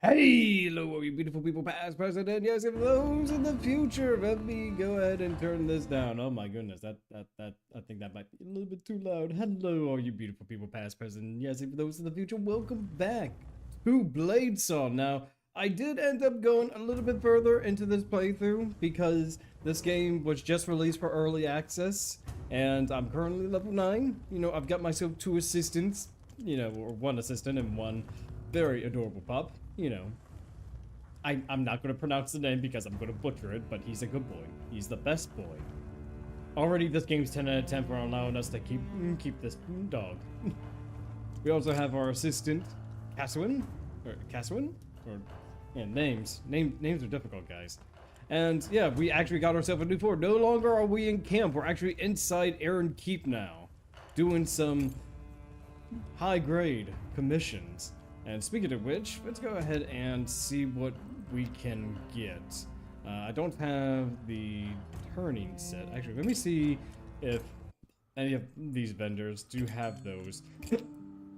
Hey, hello, you beautiful people, past, present, and yes, if those in the future. Let me go ahead and turn this down. Oh my goodness, I think that might be a little bit too loud. Hello, all you beautiful people, past, present, and yes, if those in the future. Welcome back to Bladesong. Now, I did end up going a little bit further into this playthrough because this game was just released for early access, and I'm currently level 9. You know, I've got myself 2 assistants, you know, or 1 assistant and 1 very adorable pup. You know, I'm not going to pronounce the name because I'm going to butcher it, but he's a good boy. He's the best boy. Already, this game's 10 out of 10 for allowing us to keep this dog. We also have our assistant, Caswin, or yeah, names are difficult, guys. And yeah, we actually got ourselves a new fort. No longer are we in camp. We're actually inside Aaron Keep now, doing some high-grade commissions. And speaking of which, let's go ahead and see what we can get. I don't have the turning set. Actually, let me see if any of these vendors do have those.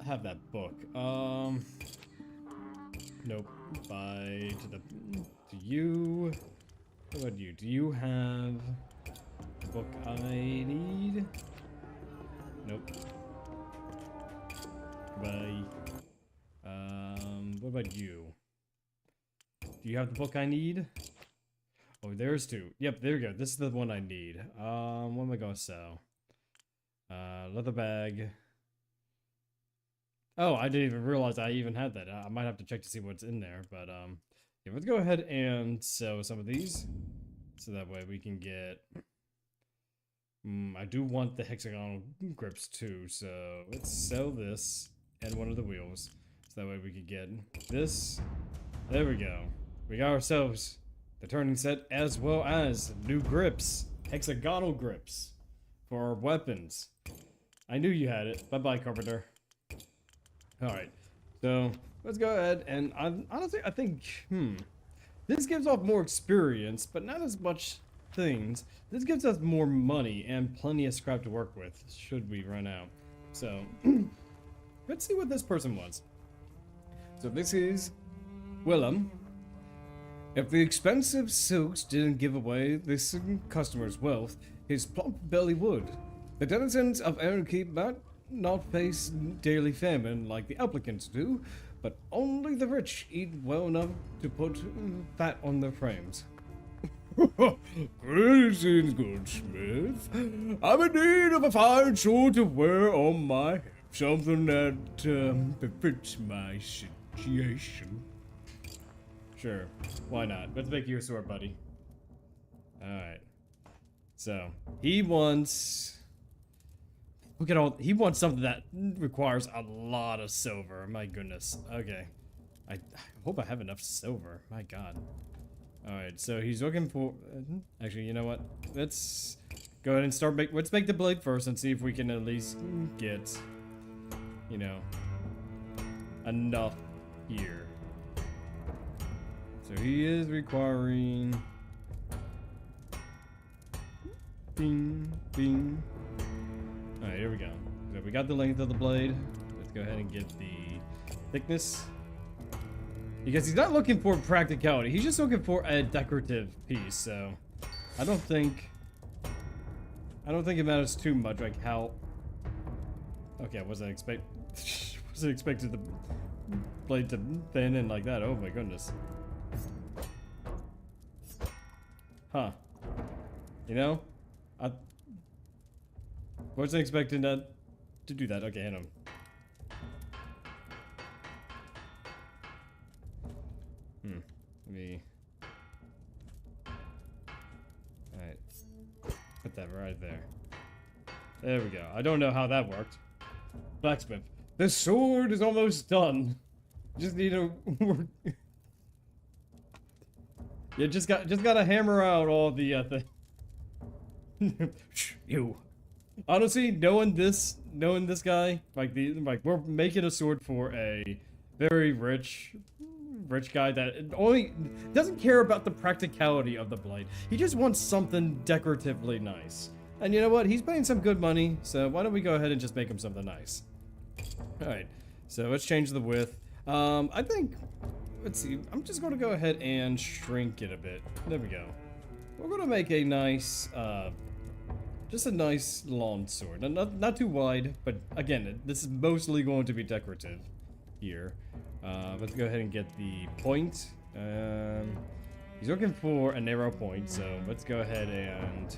Have that book. Nope. Bye to you. What about you? Do you have the book I need? Nope. Bye. What about you? Do you have the book I need? Oh, there's 2. Yep, there we go. This is the one I need. What am I gonna sell? Leather bag. Oh, I didn't even realize I even had that. I might have to check to see what's in there, but, yeah, let's go ahead and sell some of these. So that way we can get... I do want the hexagonal grips too, so let's sell this and one of the wheels. So that way we could get this. There we go. We got ourselves the turning set as well as new grips. Hexagonal grips for our weapons. I knew you had it. Bye-bye, Carpenter. Alright. So, let's go ahead and honestly, I think, this gives off more experience, but not as much things. This gives us more money and plenty of scrap to work with, should we run out. So, let's see what this person wants. So this is Willem. If the expensive silks didn't give away this customer's wealth, his plump belly would. The denizens of Aaron Keep might not face daily famine like the applicants do, but only the rich eat well enough to put fat on their frames. Greetings, goldsmith. I'm in need of a fine sword to wear on my hip. Something that befits my situation. Sure, why not? Let's make you a sword, buddy. Alright. So, he wants... Look at all... He wants something that requires a lot of silver. My goodness. Okay. I hope I have enough silver. My god. Alright, so he's looking for... Actually, you know what? Let's go ahead and start... Let's make the blade first and see if we can at least get... You know... enough here. So he is requiring... Bing, bing. Alright, here we go. So we got the length of the blade. Let's go ahead and get the thickness. Because he's not looking for practicality. He's just looking for a decorative piece, so... I don't think it matters too much, like how... Okay, I wasn't expected the blade to bend in like that. Oh my goodness. Huh. You know? I wasn't expecting that to do that. Okay, hit him. Let me... Alright. Put that right there. There we go. I don't know how that worked. Blacksmith. The sword is almost done. Just need to work. Yeah, just gotta hammer out all the you. Honestly, knowing this guy, like we're making a sword for a very rich guy that only doesn't care about the practicality of the blade. He just wants something decoratively nice. And you know what? He's paying some good money, so why don't we go ahead and just make him something nice? Alright, so let's change the width. I think let's see. I'm just gonna go ahead and shrink it a bit. There we go. We're gonna make a nice, just a nice long sword. Not too wide, but again, this is mostly going to be decorative here. Let's go ahead and get the point. He's looking for a narrow point, so let's go ahead and...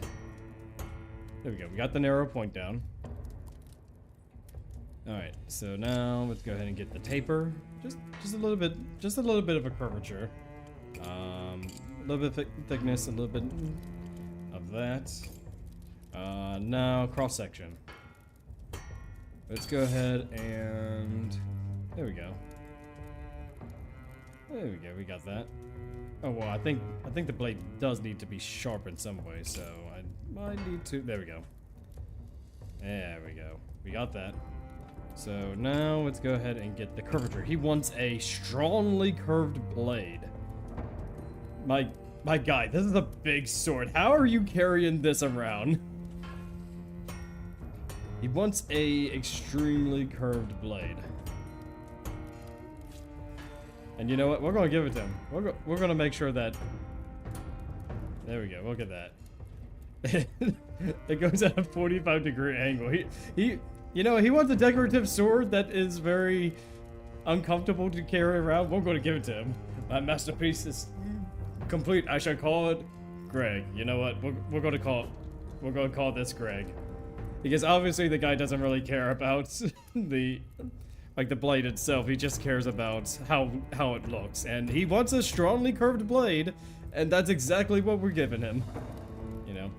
There we go. We got the narrow point down. Alright, so now let's go ahead and get the taper. Just a little bit of a curvature. A little bit of thickness, a little bit of that. Now cross section. Let's go ahead and there we go. There we go, we got that. Oh well, I think the blade does need to be sharp in some way, so I might need to. There we go. There we go. We got that. So now let's go ahead and get the curvature. He wants a strongly curved blade. My guy, this is a big sword. How are you carrying this around? He wants a extremely curved blade. And you know what? We're gonna give it to him. We're gonna make sure that... There we go. Look at that. It goes at a 45-degree angle. He you know, he wants a decorative sword that is very uncomfortable to carry around. We're going to give it to him. My masterpiece is complete. I shall call it Greg. You know what? We're going to call this Greg, because obviously the guy doesn't really care about the blade itself. He just cares about how it looks, and he wants a strongly curved blade, and that's exactly what we're giving him. You know.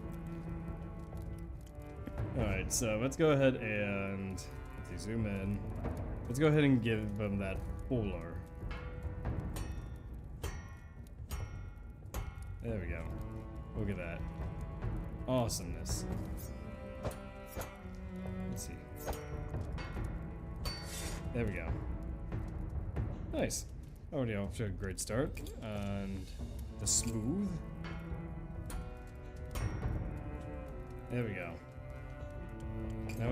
Alright, so let's go ahead and let's see, zoom in. Let's go ahead and give him that fuller. There we go. Look at that. Awesomeness. Let's see. There we go. Nice. Already off to a great start. And the smooth. There we go. Now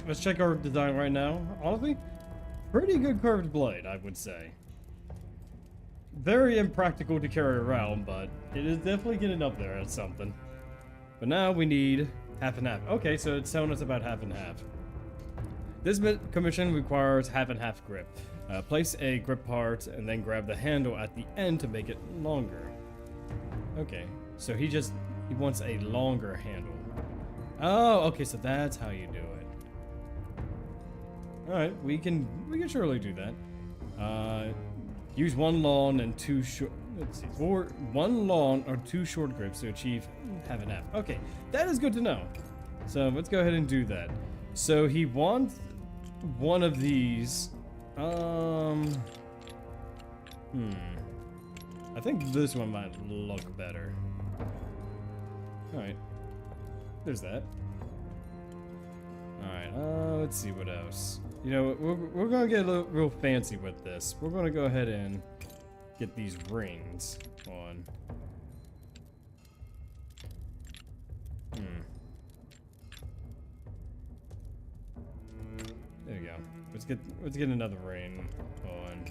let's check our design right now. Honestly, pretty good curved blade, I would say. Very impractical to carry around, but it is definitely getting up there at something. But now we need half and half. Okay, so it's telling us about half and half. This commission requires half and half grip. Place a grip part and then grab the handle at the end to make it longer. Okay, so he wants a longer handle. Oh, okay, so that's how you do it. Alright, we can surely do that. Use one long and two short. Let's see, one long or two short grips to achieve half and half. Okay, that is good to know. So let's go ahead and do that. So he wants one of these. I think this one might look better. Alright. There's that. Alright, let's see what else. You know, we're gonna get a little real fancy with this. We're gonna go ahead and get these rings on. There you go. Let's get another ring on.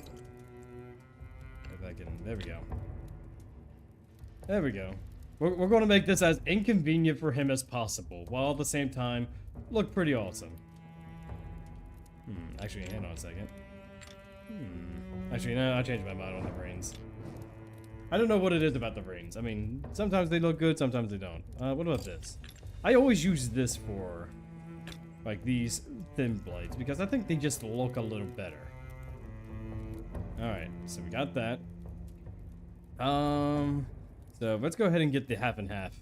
If I can, there we go. There we go. We're going to make this as inconvenient for him as possible, while at the same time look pretty awesome. Actually, hang on a second. Actually, no, I changed my mind on the reins. I don't know what it is about the reins. I mean, sometimes they look good, sometimes they don't. What about this? I always use this for, like, these thin blades, because I think they just look a little better. Alright, so we got that. So let's go ahead and get the half and half.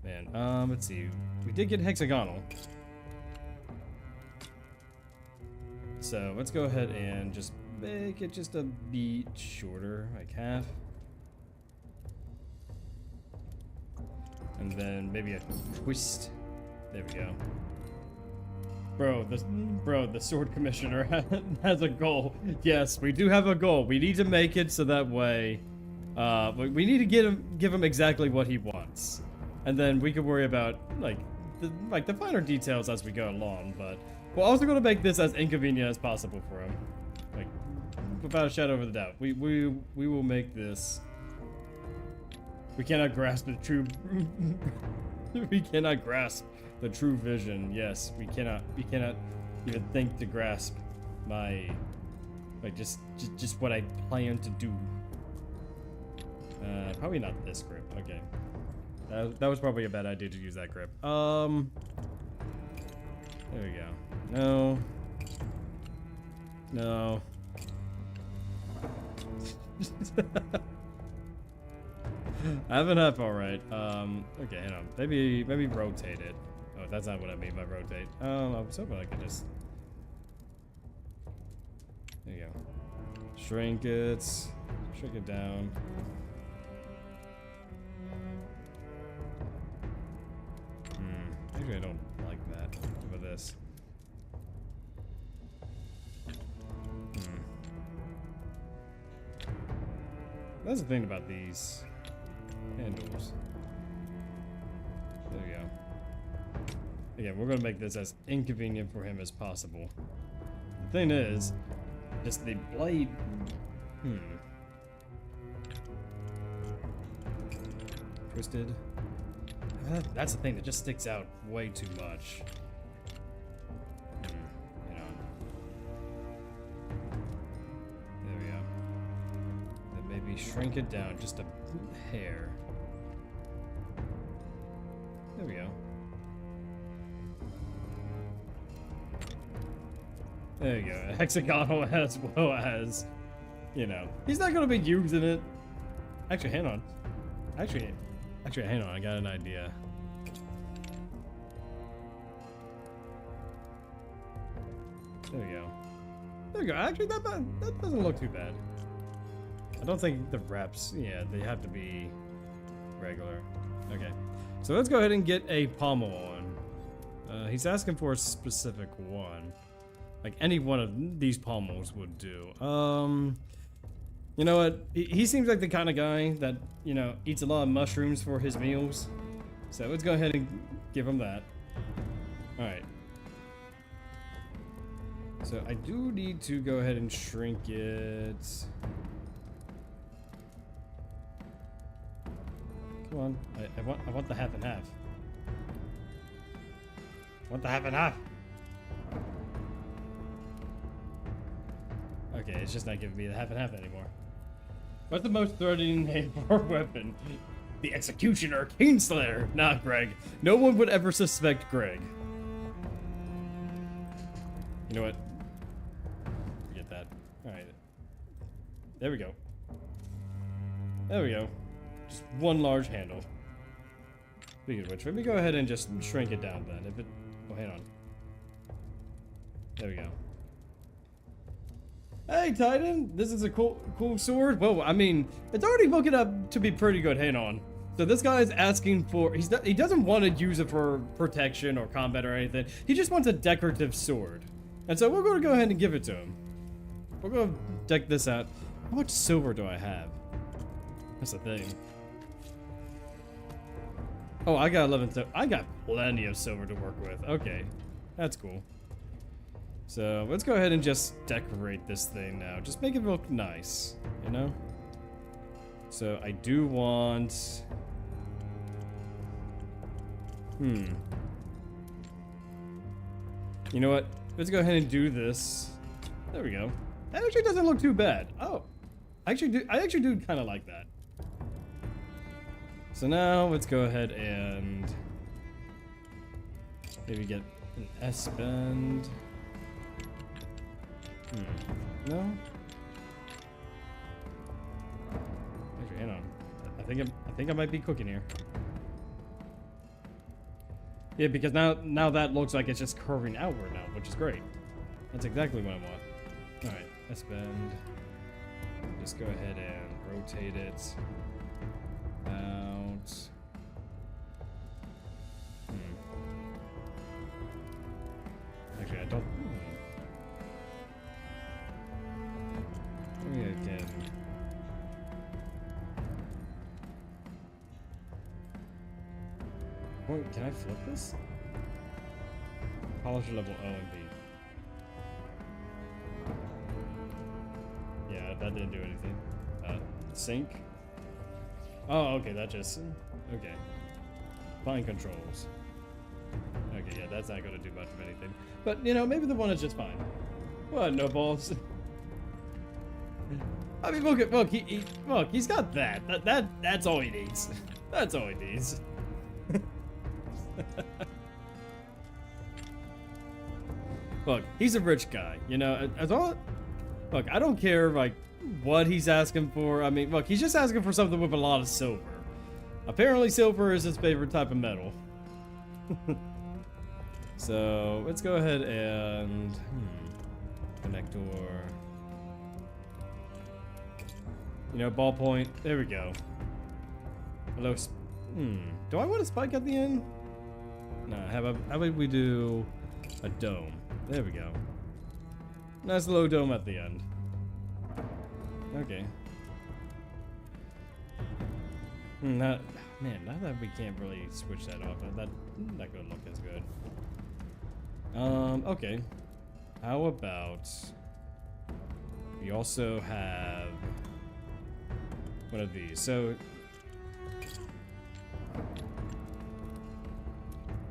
Man, let's see. We did get hexagonal. So let's go ahead and just make it just a bit shorter, like half. And then maybe a twist. There we go. Bro, the sword commissioner has a goal. Yes, we do have a goal. We need to make it so that way, we need to give him exactly what he wants, and then we can worry about like the finer details as we go along. But we're also going to make this as inconvenient as possible for him. Like, without a shadow of a doubt, we will make this. We cannot grasp the true. We cannot grasp the true vision. Yes, we cannot even think to grasp my, like, just what I plan to do. Probably not this grip. Okay, that was probably a bad idea to use that grip. There we go. No. Half and half, all right. Okay, hang on. Maybe rotate it. Oh, that's not what I mean by rotate. I was hoping I could just. There you go. Shrink it down. Actually, I don't like that. What about this? That's the thing about these handles. There we go. Again, we're gonna make this as inconvenient for him as possible. The thing is, just the blade. Twisted. That's the thing that just sticks out way too much. You know. There we go. Then maybe shrink it down just a hair. There we go. There you go. Hexagonal as well as, you know. He's not gonna be using it. Actually, hang on. Actually, hang on. I got an idea. There we go. There we go. Actually, that doesn't look too bad. I don't think the reps, yeah, they have to be regular. Okay. So let's go ahead and get a pommel on. He's asking for a specific one. Like any one of these pommels would do. You know what? He seems like the kind of guy that, you know, eats a lot of mushrooms for his meals. So let's go ahead and give him that. Alright. So I do need to go ahead and shrink it. Come on. I want the half and half. I want the half and half. Okay, it's just not giving me the half and half anymore. What's the most threatening name for a weapon? The Executioner, Kingslayer, not Greg. No one would ever suspect Greg. You know what? Forget that. Alright. There we go. There we go. Just one large handle. Speaking of which, let me go ahead and just shrink it down then. If it... Oh, hang on. There we go. Hey, Titan! This is a cool sword. Whoa, I mean, it's already looking up to be pretty good. Hang on. So this guy is asking for... He doesn't want to use it for protection or combat or anything. He just wants a decorative sword. And so we're going to go ahead and give it to him. We're going to deck this out. How much silver do I have? That's the thing. Oh, I got 11. So I got plenty of silver to work with. Okay, that's cool. So let's go ahead and just decorate this thing now. Just make it look nice, you know? So I do want... You know what? Let's go ahead and do this. There we go. That actually doesn't look too bad. Oh, I actually do kind of like that. So now let's go ahead and maybe get an S-bend. No? Actually, hang on. I think I might be cooking here. Yeah, because now that looks like it's just curving outward now, which is great. That's exactly what I want. Alright, S-bend. Just go ahead and rotate it out. Actually, I don't... Maybe I can... Wait, can I flip this? Polisher level O and B. that didn't do anything. Sync. Oh, okay, that just... Okay. Fine controls. Okay, yeah, that's not gonna do much of anything. But, you know, maybe the one is just fine. What, no balls? I mean, look, he's got that. That's all he needs. That's all he needs. Look, he's a rich guy, you know, look, I don't care, like, what he's asking for. I mean, look, he's just asking for something with a lot of silver. Apparently silver is his favorite type of metal. So, let's go ahead and... Connector... You know, ballpoint. There we go. Hello. Do I want a spike at the end? No, how about we do a dome? There we go. Nice low dome at the end. Okay. Man, now that we can't really switch that off, that not gonna look as good. Okay. How about we also have one of these? So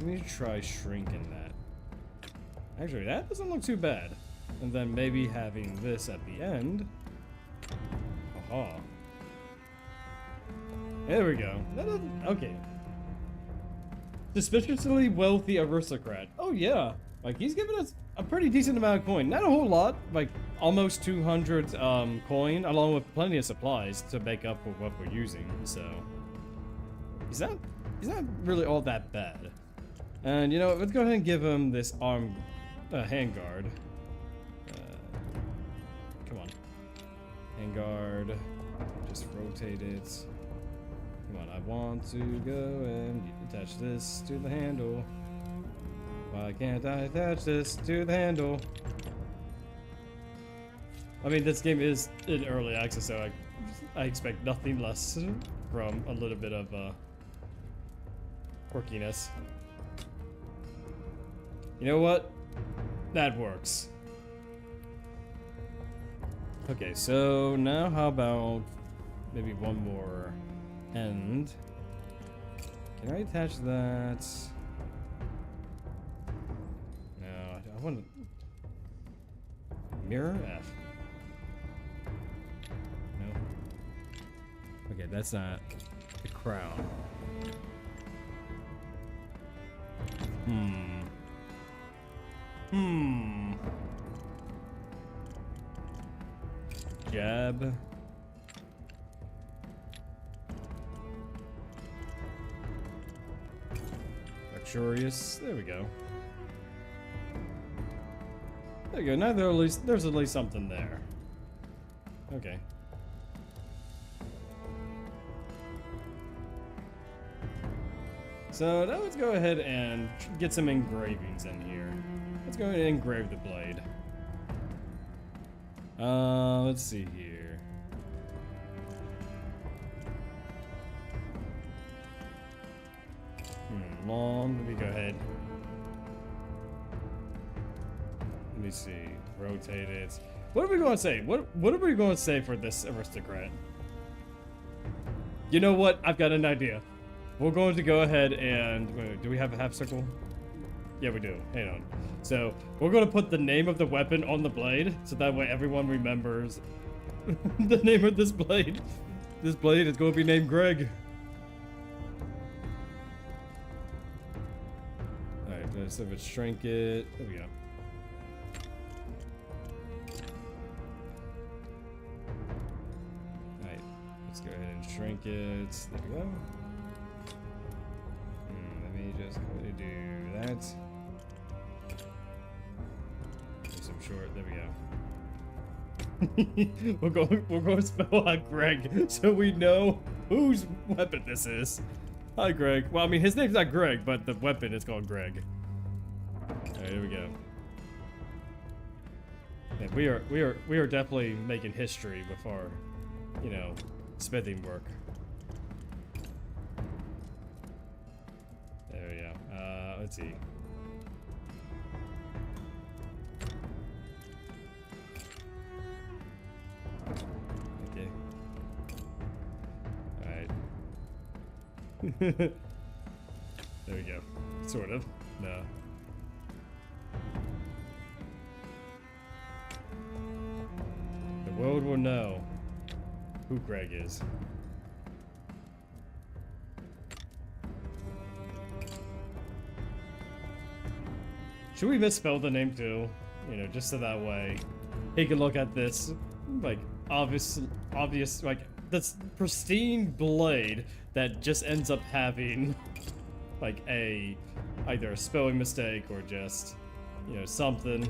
let me try shrinking that. Actually, that doesn't look too bad. And then maybe having this at the end. Aha. There we go. Okay. Suspiciously wealthy aristocrat. Oh yeah. Like, he's giving us a pretty decent amount of coin. Not a whole lot. Like, almost 200 coin, along with plenty of supplies to make up for what we're using. So, he's not really all that bad. And, you know, let's go ahead and give him this handguard. Come on. Handguard. Just rotate it. Come on, I want to go and attach this to the handle. Why can't I attach this to the handle? I mean, this game is in early access, so I expect nothing less from a little bit of quirkiness. You know what? That works. Okay, so now how about maybe one more end? Can I attach that? No, I want to... Mirror F. No. Okay, that's not the crown. Jab. Luxurious. There we go. There you go. Now there's at least something there. Okay. So now let's go ahead and get some engravings in here. Let's go ahead and engrave the blade. Let's see here. Long. Let me go ahead. Let me see. Rotate it. What are we going to say? What are we going to say for this aristocrat? You know what? I've got an idea. We're going to go ahead and... Wait, do we have a half circle? Yeah, we do. Hang on. So, we're going to put the name of the weapon on the blade, so that way everyone remembers the name of this blade. This blade is going to be named Greg. Alright, so let's shrink it. There we go. Alright, let's go ahead and shrink it. There we go. Let me just go ahead and do that. Some short. There we go. we're going to spell out Greg so we know whose weapon this is. Hi, Greg. Well, I mean, his name's not Greg, but the weapon is called Greg. All right, here we go. Yeah, we are definitely making history with our, you know, smithing work. There we go. Let's see. There we go. Sort of. No. The world will know who Greg is. Should we misspell the name too? You know, just so that way he can look at this, like, obvious, like, this pristine blade that just ends up having, like, either a spelling mistake or just, you know, something.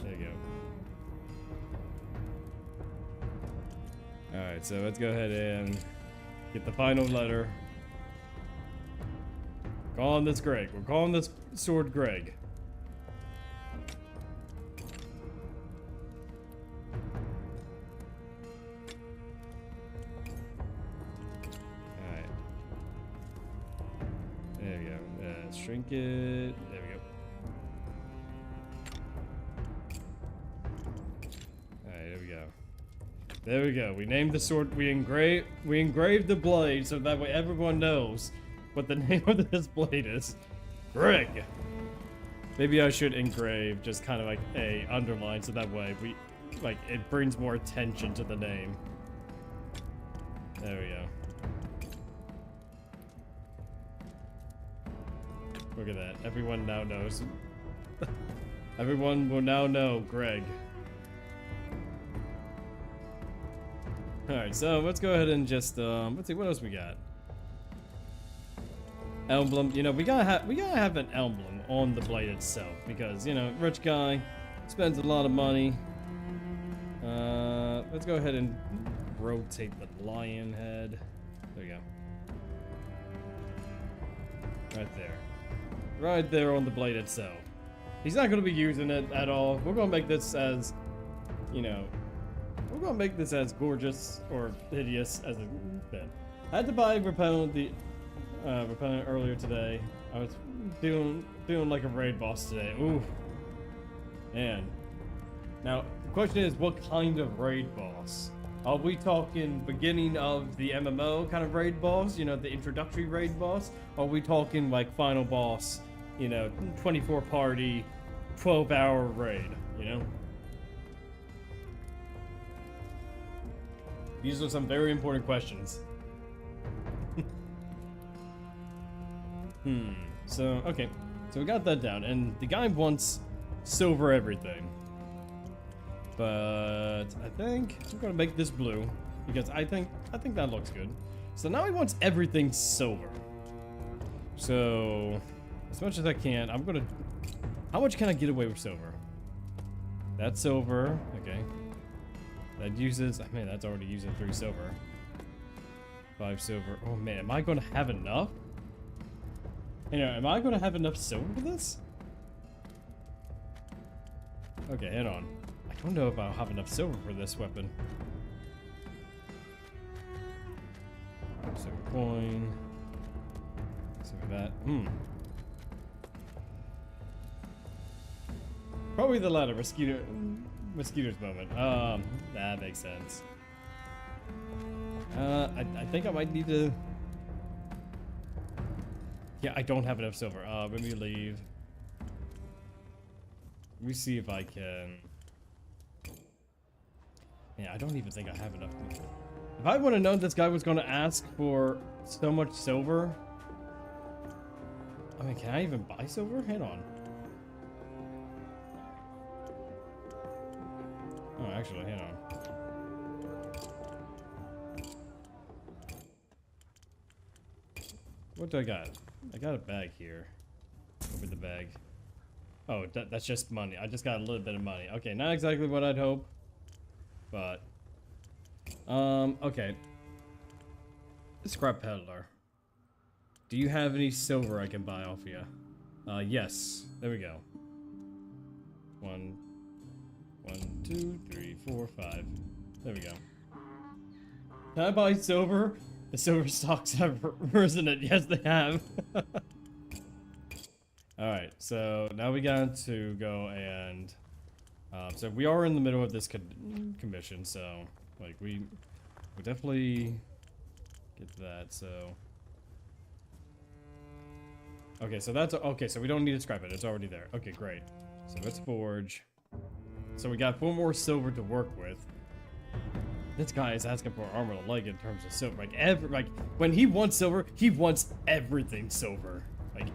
There you go. Alright, so let's go ahead and get the final letter. Calling this Greg. We're calling this sword Greg. Alright. There we go. Shrink it. There we go. Alright, there we go. There we go. We named the sword. We engraved the blade so that way everyone knows what the name of this blade is. Greg. Maybe I should engrave just kind of like a underline so that way it brings more attention to the name. There we go. Look at that. Everyone now knows. Everyone will now know Greg. Alright, so let's go ahead and just let's see what else we got. Emblem, you know, we gotta have an emblem on the blade itself because, you know, rich guy spends a lot of money. Let's go ahead and rotate the lion head. There we go. Right there. Right there on the blade itself. He's not gonna be using it at all. We're gonna make this as, you know, we're gonna make this as gorgeous or hideous as a bit. I had to buy repellent earlier today. I was doing like a raid boss today. Ooh, man. Now the question is, what kind of raid boss? Are we talking beginning of the MMO kind of raid boss? You know, the introductory raid boss? Or are we talking like final boss? You know, 24 party, 12-hour raid. You know. These are some very important questions. So, okay. So we got that down, and the guy wants silver everything. But I think I'm gonna make this blue because I think that looks good. So now he wants everything silver. So as much as I can, I'm gonna. How much can I get away with silver? That's silver. Okay. That uses. I mean, that's already using 3 silver. 5 silver. Oh man, am I gonna have enough? You know, am I gonna have enough silver for this? Okay, hang on. I don't know if I'll have enough silver for this weapon. Silver coin. Silver that. Probably the latter, mosquito's moment. That makes sense. I think I might need to. Yeah, I don't have enough silver. Let me leave. Let me see if I can. Yeah, I don't even think I have enough. If I would have known this guy was going to ask for so much silver. I mean, can I even buy silver? Hang on. Oh, actually, hang on. What do I got? I got a bag here. Open the bag. Oh, that's just money. I just got a little bit of money. Okay, not exactly what I'd hope. But, okay. Scrap peddler. Do you have any silver I can buy off you? Yes. There we go. 1, 2, 3, 4, 5. There we go. Can I buy silver? The silver stocks have risen it. Yes, they have. Alright, so now we got to go and So we are in the middle of this commission, so like we definitely get that. So okay, so that's okay. So we don't need to scrap it; it's already there. Okay, great. So let's forge. So we got 4 more silver to work with. This guy is asking for armor to leg in terms of silver. Like when he wants silver, he wants everything silver. Like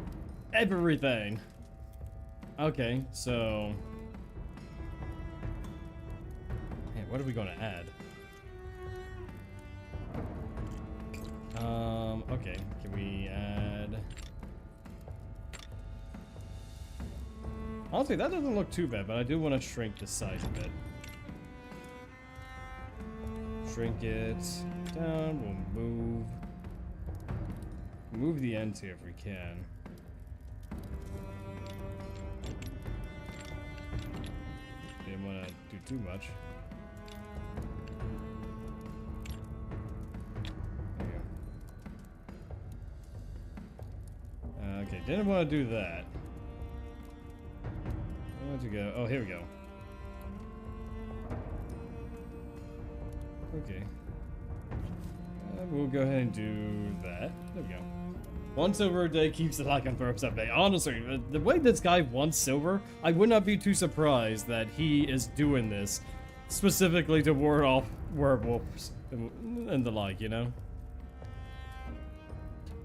everything. Okay, so hey, what are we gonna add? Okay, can we add? Honestly, that doesn't look too bad, but I do want to shrink the size a bit. Shrink it down, we'll move the ends here if we can. Didn't want to do too much. There we go. Okay, didn't want to do that. Where'd you go? Oh, here we go. Okay. We'll go ahead and do that. There we go. 1 silver a day keeps the lycanthropes at bay. Honestly, the way this guy wants silver, I would not be too surprised that he is doing this specifically to ward off werewolves and the like, you know?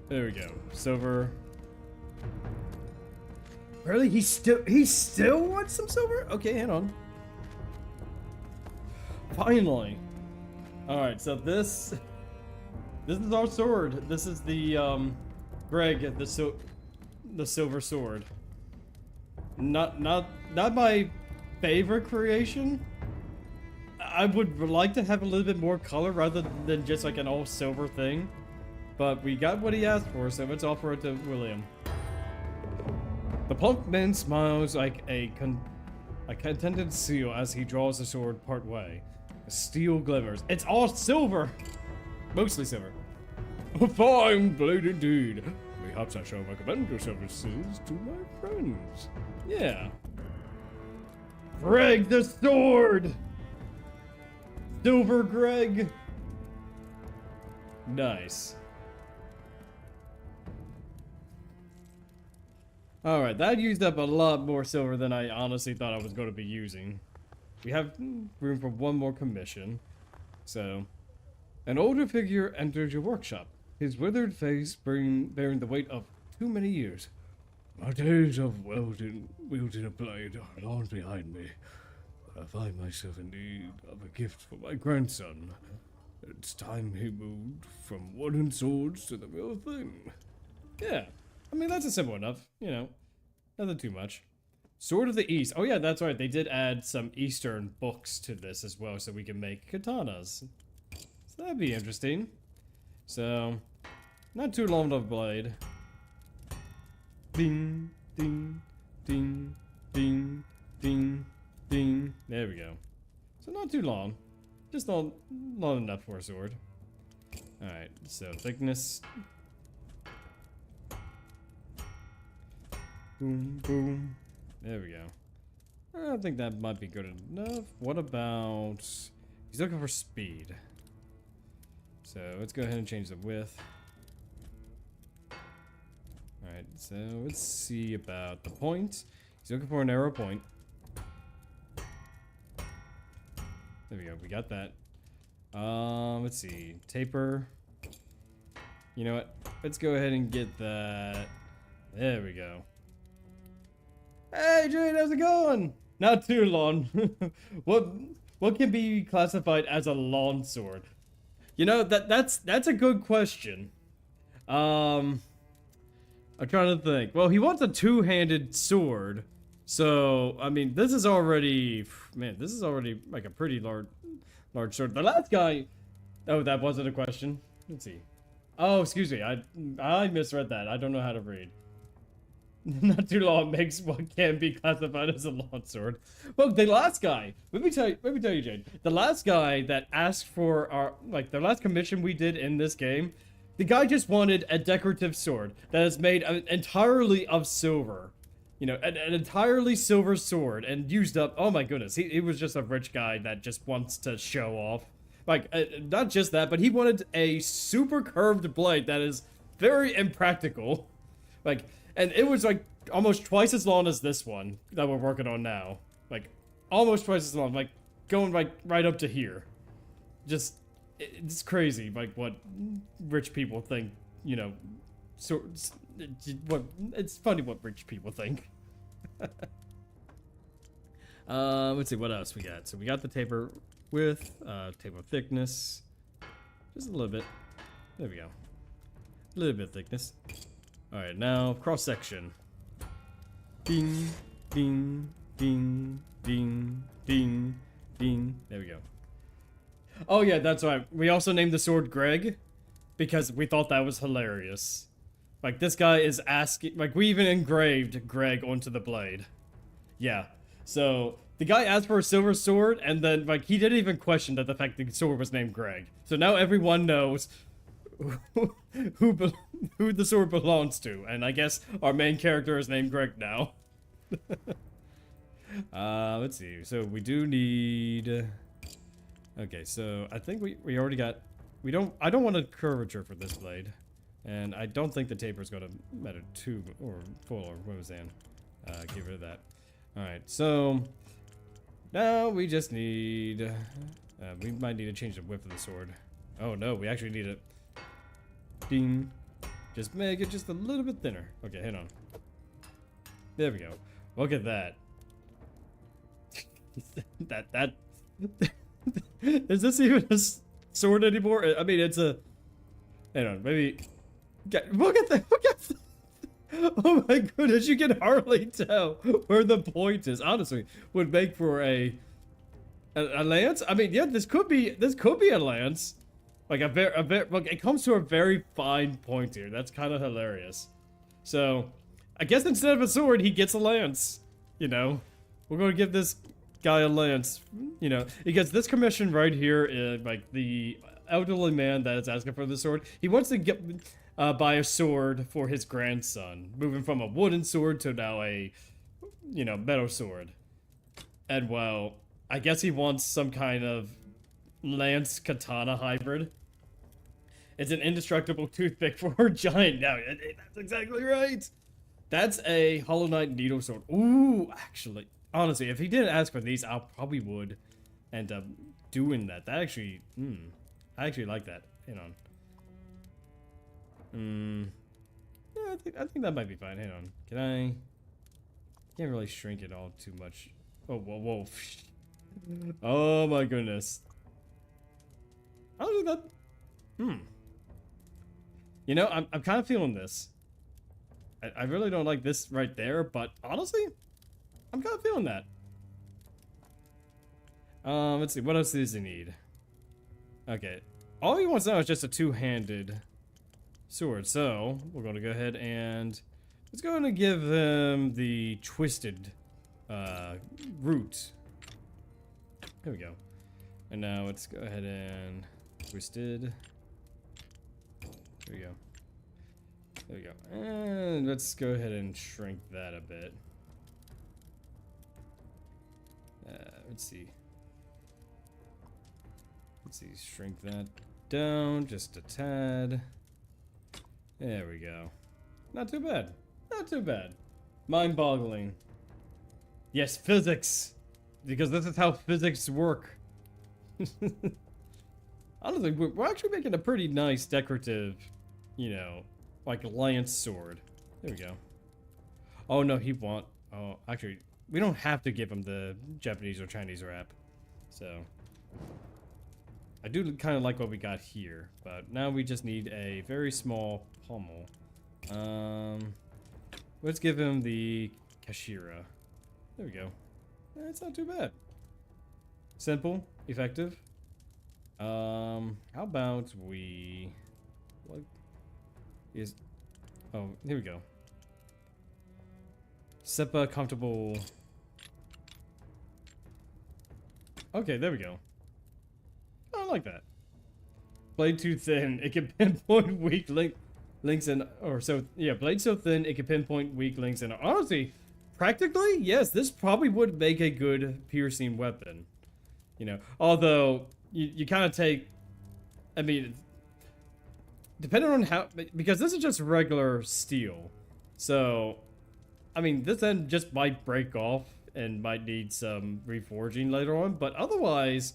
There we go. Silver. Really? He still wants some silver? Okay, hang on. Finally. Alright, so this is our sword. This is the Greg, the silver sword. Not my favorite creation. I would like to have a little bit more color rather than just like an all silver thing. But we got what he asked for, so let's offer it to William. The plump man smiles like a contented seal as he draws the sword part way. The steel glimmers. It's all silver! Mostly silver. A fine blade indeed. Perhaps I shall recommend your services to my friends. Yeah. Greg the sword! Silver Greg! Nice. Alright, that used up a lot more silver than I honestly thought I was going to be using. We have room for 1 more commission. So, an older figure enters your workshop, his withered face bearing the weight of too many years. My days of wielding a blade are long behind me. I find myself in need of a gift for my grandson. It's time he moved from wooden swords to the real thing. Yeah. I mean, that's a simple enough, you know, nothing too much. Sword of the East. Oh yeah, that's right. They did add some Eastern books to this as well, so we can make katanas. So that'd be interesting. So, not too long of a blade. Ding, ding, ding, ding, ding, ding. There we go. So not too long. Just not long enough for a sword. Alright, so thickness. Boom, boom. There we go. I think that might be good enough. What about... He's looking for speed. So let's go ahead and change the width. Alright, so let's see about the point. He's looking for an arrow point. There we go, we got that. Let's see. Taper. You know what? Let's go ahead and get that. There we go. Hey, Jade, how's it going? Not too long. What can be classified as a long sword? You know, that's a good question. I'm trying to think. Well, he wants a two-handed sword. So, I mean, this is already, man, this is already like a pretty large sword. The last guy, oh, that wasn't a question. Let's see. Oh, excuse me. I misread that. I don't know how to read. Not too long makes what can be classified as a long sword. Well, the last guy, let me tell you, Jade. The last guy that asked for our, like, the last commission we did in this game, the guy just wanted a decorative sword that is made entirely of silver. You know, an entirely silver sword and used up. Oh my goodness, he was just a rich guy that just wants to show off. Like, not just that, but he wanted a super curved blade that is very impractical. Like, and it was like almost twice as long as this one that we're working on now. Like, almost twice as long. Like, going like right up to here. Just, it's crazy. Like what rich people think. You know, it's funny what rich people think. Let's see what else we got. So we got the taper width, taper thickness, just a little bit. There we go. A little bit of thickness. All right, now cross section. Ding, ding, ding, ding, ding, ding. There we go. Oh yeah, that's right. We also named the sword Greg because we thought that was hilarious. Like, this guy is asking, like, we even engraved Greg onto the blade. Yeah. So, the guy asked for a silver sword, and then, like, he didn't even question that the fact the sword was named Greg. So now everyone knows who the sword belongs to. And I guess our main character is named Greg now. Let's see. So, we do need... Okay, so I think we already got... I don't want a curvature for this blade. And I don't think the taper is going to matter too, or full, or what was that? Get rid of that. Alright, so now we just need, we might need to change the width of the sword. Oh no, we actually need it. Ding. Just make it just a little bit thinner. Okay, hang on. There we go. Look at that. that. Is this even a sword anymore? I mean, it's a, hang on, maybe... Look at that! Look at that! Oh my goodness, you can hardly tell where the point is. Honestly, would make for a lance. I mean, yeah, this could be a lance. Like like it comes to a very fine point here. That's kind of hilarious. So, I guess instead of a sword, he gets a lance. You know, we're going to give this guy a lance. You know, because this commission right here is like the elderly man that is asking for the sword. He wants to get. Buy a sword for his grandson, moving from a wooden sword to now a, you know, metal sword. And well, I guess he wants some kind of lance katana hybrid. It's an indestructible toothpick for a giant. Now, that's exactly right. That's a Hollow Knight needle sword. Ooh, actually, honestly, if he didn't ask for these, I probably would end up doing that. That actually, I actually like that. Hang on. Yeah, I think that might be fine. Hang on. Can I? Can't really shrink it all too much. Oh, whoa. Oh my goodness. I don't think that. You know, I'm kind of feeling this. I really don't like this right there, but honestly, I'm kind of feeling that. Let's see. What else does he need? Okay. All he wants now is just a two-handed sword, so we're going to go ahead and let's go and give him the twisted root. There we go. And now let's go ahead and twisted. There we go. There we go. And let's go ahead and shrink that a bit. Let's see. Let's see, shrink that down just a tad. There we go. Not too bad. Not too bad. Mind-boggling. Yes, physics. Because this is how physics work. Honestly, we're actually making a pretty nice decorative, you know, like lance sword. There we go. Oh no, oh, actually, we don't have to give him the Japanese or Chinese wrap. So, I do kind of like what we got here, but now we just need a very small pommel. Let's give him the Kashira. There we go. It's not too bad. Simple, effective. How about we... What is... Oh, here we go. Seppa comfortable... Okay, there we go. I like that. Blade too thin, it can pinpoint weak links and... Or so... Yeah, blade so thin, it can pinpoint weak links and... Honestly, Practically, yes, this probably would make a good piercing weapon. You know, although you kind of take, I mean, depending on how, because this is just regular steel. So, I mean, this end just might break off and might need some reforging later on. But otherwise,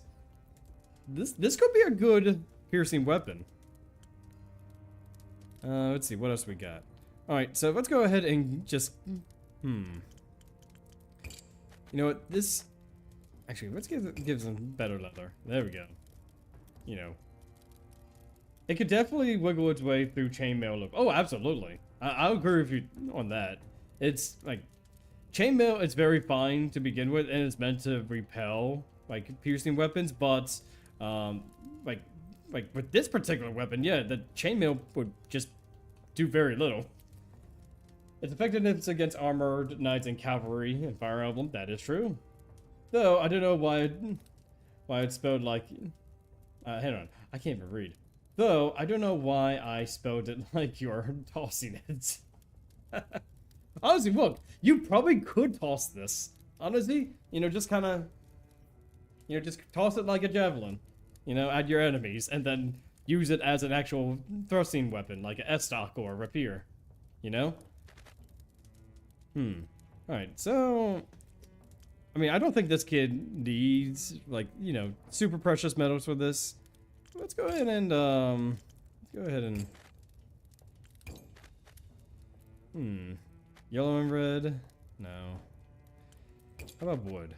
this could be a good piercing weapon. Let's see, what else we got? Alright, so let's go ahead and just... You know what, this... Actually, let's give some better leather. There we go. You know. It could definitely wiggle its way through chainmail look. Oh, absolutely. I'll agree with you on that. It's, like... Chainmail is very fine to begin with, and it's meant to repel, like, piercing weapons, but... Like with this particular weapon, yeah, the chainmail would just do very little. Its effectiveness against armored knights and cavalry and Fire Emblem, that is true. Though I don't know why it's spelled like hang on, I can't even read. Though I don't know why I spelled it like you're tossing it. Honestly, look, you probably could toss this. Honestly, you know, just kinda just toss it like a javelin. You know, at your enemies, and then use it as an actual thrusting weapon, like an S-stock or a rapier. You know? Alright, so... I mean, I don't think this kid needs, like, you know, super precious metals for this. Let's go ahead and, Yellow and red? No. How about wood?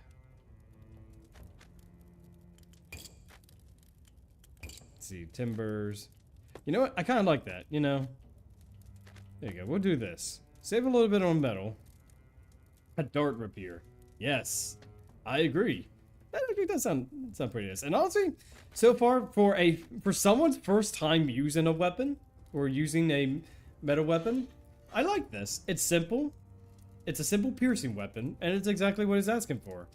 See, timbers. You know what? I kind of like that, you know? There you go. We'll do this. Save a little bit on metal. A dart rapier. Yes. I agree. That does sound pretty nice. And honestly, so far, for someone's first time using a weapon, or using a metal weapon, I like this. It's simple. It's a simple piercing weapon, and it's exactly what he's asking for.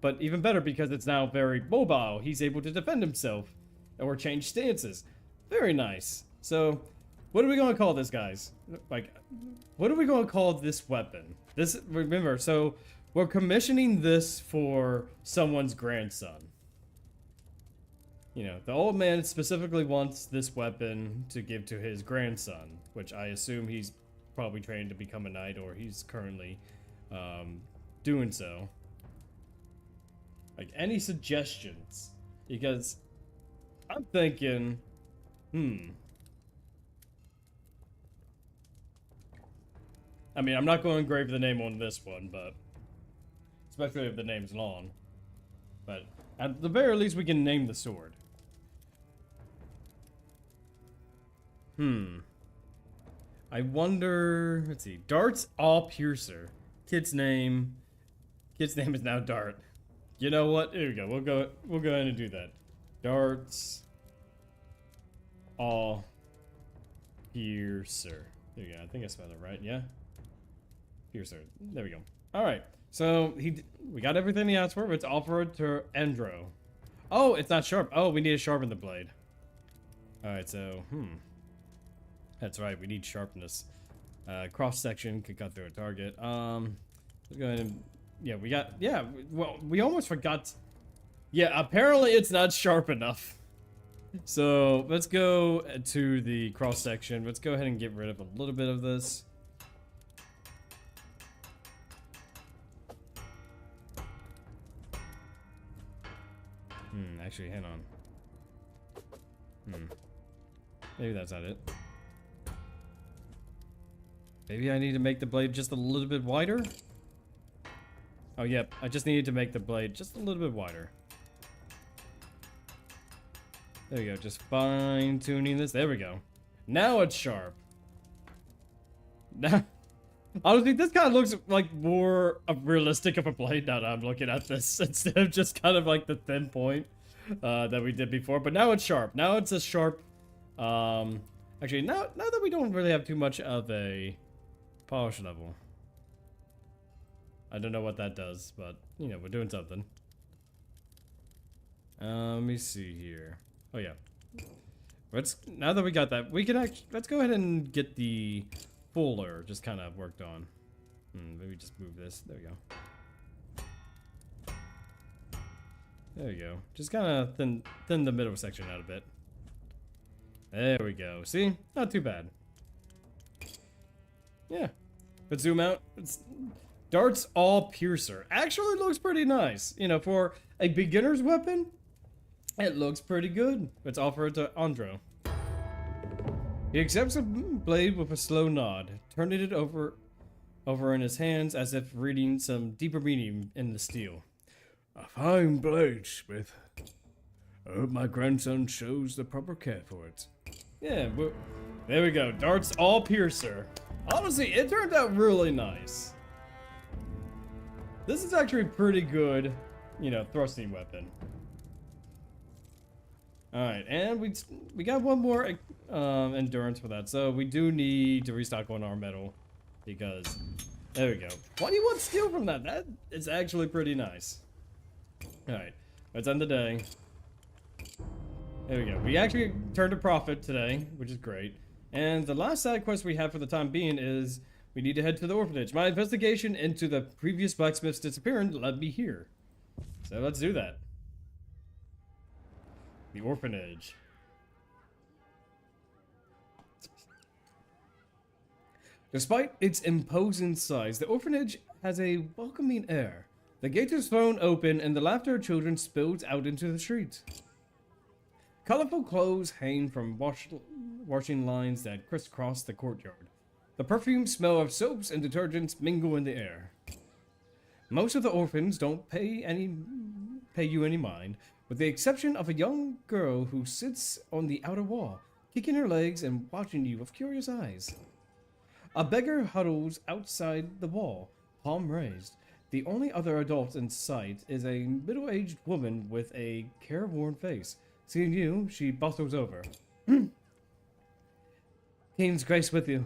But even better because it's now very mobile. He's able to defend himself. Or change stances. Very nice. So, what are we going to call this, guys? Like, what are we going to call this weapon? This, remember, so we're commissioning this for someone's grandson. You know, the old man specifically wants this weapon to give to his grandson, which I assume he's probably trained to become a knight, or he's currently doing so. Like, any suggestions? Because... I'm thinking, I mean, I'm not going to engrave the name on this one, but... Especially if the name's long. But, at the very least, we can name the sword. I wonder... Let's see. Dart's All Piercer. Kid's name is now Dart. You know what? Here we go. We'll go ahead and do that. Darts All Piercer. There you go. I think I spelled it right. Yeah. Piercer. There we go. All right. So we got everything he asked for. It's offered to Endro. Oh, it's not sharp. Oh, we need to sharpen the blade. All right. So that's right. We need sharpness. Cross section could cut through a target. Let's go ahead and well, we almost forgot. Yeah, apparently it's not sharp enough. So, let's go to the cross-section. Let's go ahead and get rid of a little bit of this. Actually, hang on. Maybe that's not it. Maybe I need to make the blade just a little bit wider? Oh, yep. I just needed to make the blade just a little bit wider. There we go, just fine-tuning this. There we go. Now it's sharp. Now, honestly, this kind of looks like more realistic of a blade now that I'm looking at this, instead of just kind of like the thin point that we did before. But now it's sharp. Now it's a sharp... actually, now that we don't really have too much of a polish level. I don't know what that does, but, you know, we're doing something. Let me see here. Oh yeah. Now that we got that, we can let's go ahead and get the fuller just kind of worked on. Maybe just move this. There we go. There you go. Just kind of thin the middle section out a bit. There we go. See? Not too bad. Yeah. But zoom out. It's darts all piercer. Actually looks pretty nice. You know, for a beginner's weapon, it looks pretty good. Let's offer it to Andro. He accepts a blade with a slow nod, turning it over in his hands as if reading some deeper meaning in the steel. A fine blade, Smith. I hope my grandson shows the proper care for it. Yeah, but there we go. Darts all piercer. Honestly, it turned out really nice. This is actually pretty good, you know, thrusting weapon. Alright, and we got one more endurance for that, so we do need to restock on our metal, because, there we go. 21 steel from that, that is actually pretty nice. Alright, let's end the day. There we go. We actually turned a profit today, which is great. And the last side quest we have for the time being is we need to head to the orphanage. My investigation into the previous blacksmith's disappearance led me here. So let's do that. The orphanage. Despite its imposing size, the orphanage has a welcoming air. The gate is thrown open and the laughter of children spills out into the street. Colorful clothes hang from washing lines that crisscross the courtyard. The perfume smell of soaps and detergents mingle in the air. Most of the orphans don't pay you any mind, with the exception of a young girl who sits on the outer wall, kicking her legs and watching you with curious eyes. A beggar huddles outside the wall, palm raised. The only other adult in sight is a middle-aged woman with a careworn face. Seeing you, she bustles over. King's grace with you.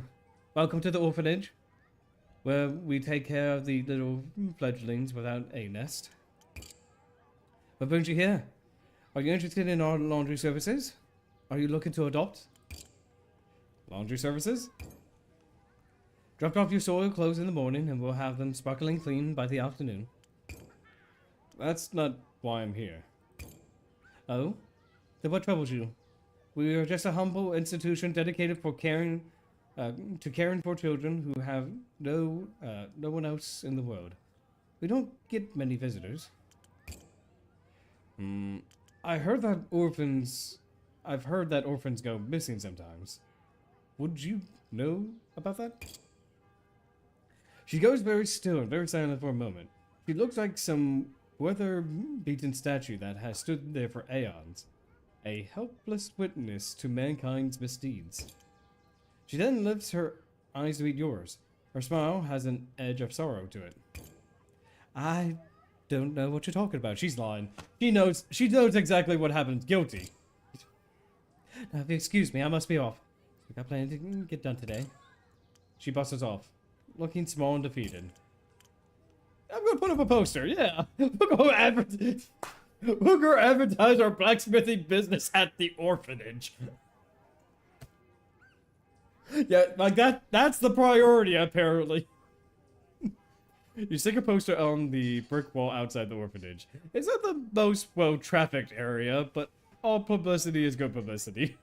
Welcome to the orphanage, where we take care of the little fledglings without a nest. What brings you here? Are you interested in our laundry services? Are you looking to adopt? Laundry services? Drop off your soiled clothes in the morning and we'll have them sparkling clean by the afternoon. That's not why I'm here. Oh? Then what troubles you? We are just a humble institution dedicated for caring for children who have no one else in the world. We don't get many visitors. I've heard that orphans go missing sometimes. Would you know about that? She goes very still and very silent for a moment. She looks like some weather-beaten statue that has stood there for aeons. A helpless witness to mankind's misdeeds. She then lifts her eyes to meet yours. Her smile has an edge of sorrow to it. I don't know what you're talking about. She's lying. She knows exactly what happened. Guilty. Now, if you excuse me, I must be off. We got plenty to get done today. She busts off, looking small and defeated. I'm gonna put up a poster, yeah. We'll go advertise our blacksmithing business at the orphanage. Yeah, like that's the priority, apparently. You stick a poster on the brick wall outside the orphanage. It's not the most well-trafficked area, but all publicity is good publicity.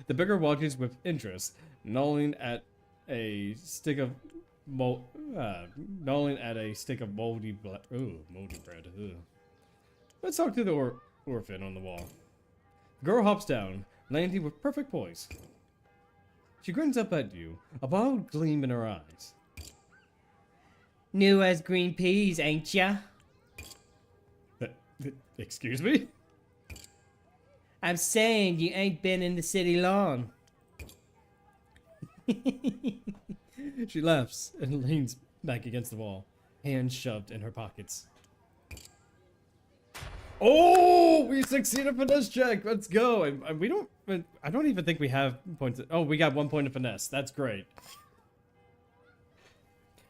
The beggar watches with interest, gnawing at a stick of moldy bread. Ugh. Let's talk to the orphan on the wall. The girl hops down, landing with perfect poise. She grins up at you, a wild gleam in her eyes. New as green peas, ain't ya? Excuse me? I'm saying you ain't been in the city long. She laughs and leans back against the wall, hands shoved in her pockets. Oh, we succeeded finesse check. Let's go. And I don't even think we have points. Oh, we got 1 point of finesse. That's great.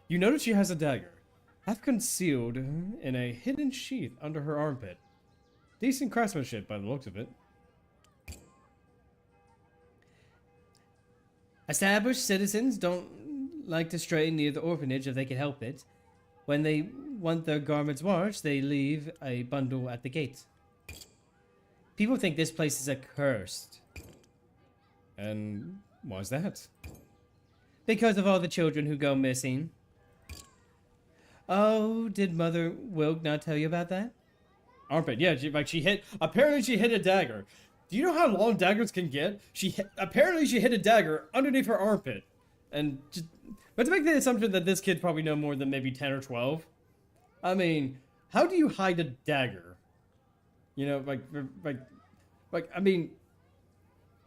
You notice she has a dagger, half concealed in a hidden sheath under her armpit. Decent craftsmanship by the looks of it. Established citizens don't like to stray near the orphanage if they can help it. When they want their garments washed, they leave a bundle at the gate. People think this place is accursed. And why's that? Because of all the children who go missing. Oh, did Mother Wilk not tell you about that? Armpit, yeah, apparently she hit a dagger. Do you know how long daggers can get? Apparently she hit a dagger underneath her armpit. And just, but to make the assumption that this kid's probably no more than maybe 10 or 12. I mean, how do you hide a dagger? You know, I mean,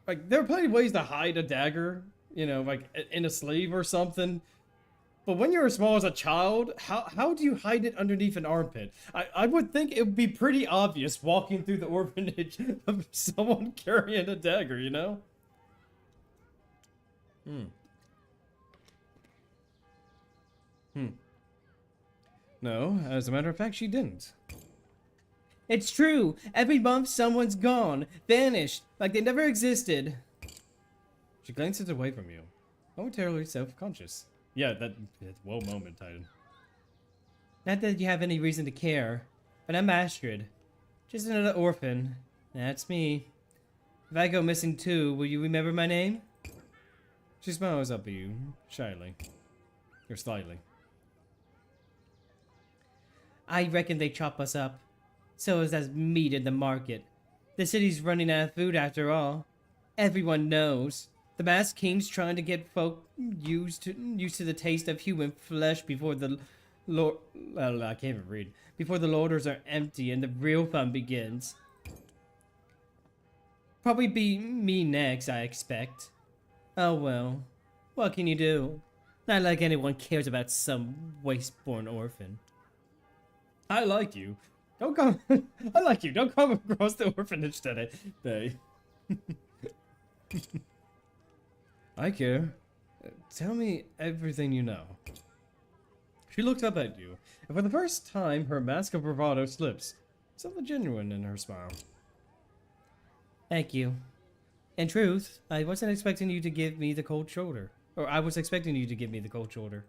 there are plenty of ways to hide a dagger, you know, like in a sleeve or something. But when you're as small as a child, how do you hide it underneath an armpit? I would think it would be pretty obvious walking through the orphanage of someone carrying a dagger, you know? No, as a matter of fact, she didn't. It's true. Every month someone's gone, vanished, like they never existed. She glances away from you, momentarily self-conscious. Yeah, that's well moment, Titan. Not that you have any reason to care, but I'm Astrid. Just another orphan. That's me. If I go missing too, will you remember my name? She smiles up at you, shyly. Or slightly. I reckon they chop us up, so as meat in the market. The city's running out of food after all. Everyone knows. The Masked King's trying to get folk used to the taste of human flesh before the Lord. Well, I can't even read. Before the larders are empty and the real fun begins. Probably be me next, I expect. Oh well, what can you do? Not like anyone cares about some waste-born orphan. I like you. Don't come. I like you. Don't come across the orphanage today. I care. Tell me everything you know. She looks up at you, and for the first time, her mask of bravado slips. Something genuine in her smile. Thank you. In truth, I wasn't expecting you to give me the cold shoulder. Or I was expecting you to give me the cold shoulder.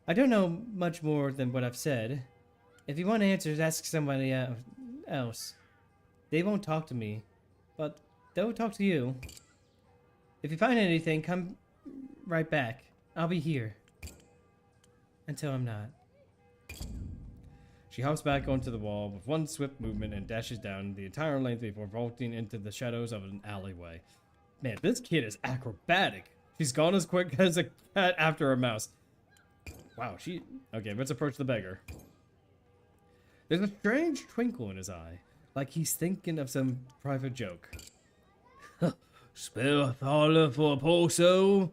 I don't know much more than what I've said. If you want answers, ask somebody else. They won't talk to me, but they'll talk to you. If you find anything, come right back. I'll be here. Until I'm not. She hops back onto the wall with one swift movement and dashes down the entire length before vaulting into the shadows of an alleyway. Man, this kid is acrobatic. She's gone as quick as a cat after a mouse. Wow, okay, let's approach the beggar. There's a strange twinkle in his eye, like he's thinking of some private joke. Spare a thaler for a poor soul.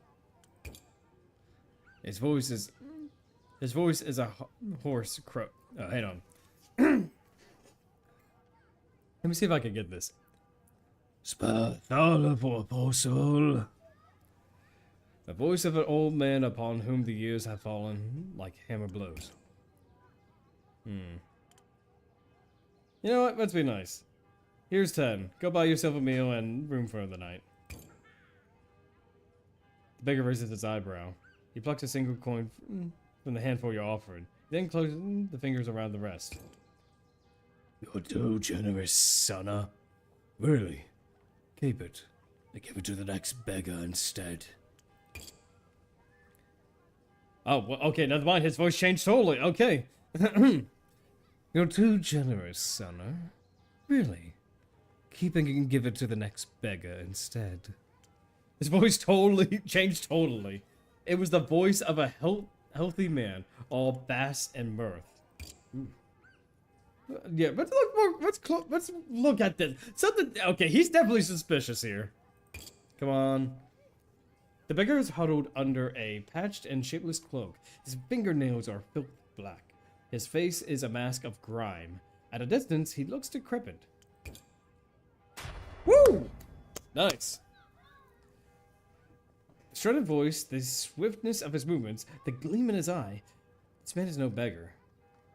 His voice is a hoarse crow. Oh, hang on. Let me see if I can get this. Spare a thaler for a poor soul. The voice of an old man upon whom the years have fallen like hammer blows. You know what? Let's be nice. Here's 10. Go buy yourself a meal and room for the night. The beggar raises his eyebrow. He plucks a single coin from the handful you're offered, then closes the fingers around the rest. You're too generous, sonner. Really? Keep it. I give it to the next beggar instead. Oh, well, okay, never mind. His voice changed totally. Okay. You're too generous, sonner. Really? Keep it and give it to the next beggar instead. His voice totally changed totally. It was the voice of a healthy man, all bass and mirth. Yeah, let's look at this. Something. Okay, he's definitely suspicious here. Come on. The beggar is huddled under a patched and shapeless cloak. His fingernails are filthy black. His face is a mask of grime. At a distance, he looks decrepit. Woo! Nice. The shredded voice, the swiftness of his movements, the gleam in his eye. This man is no beggar.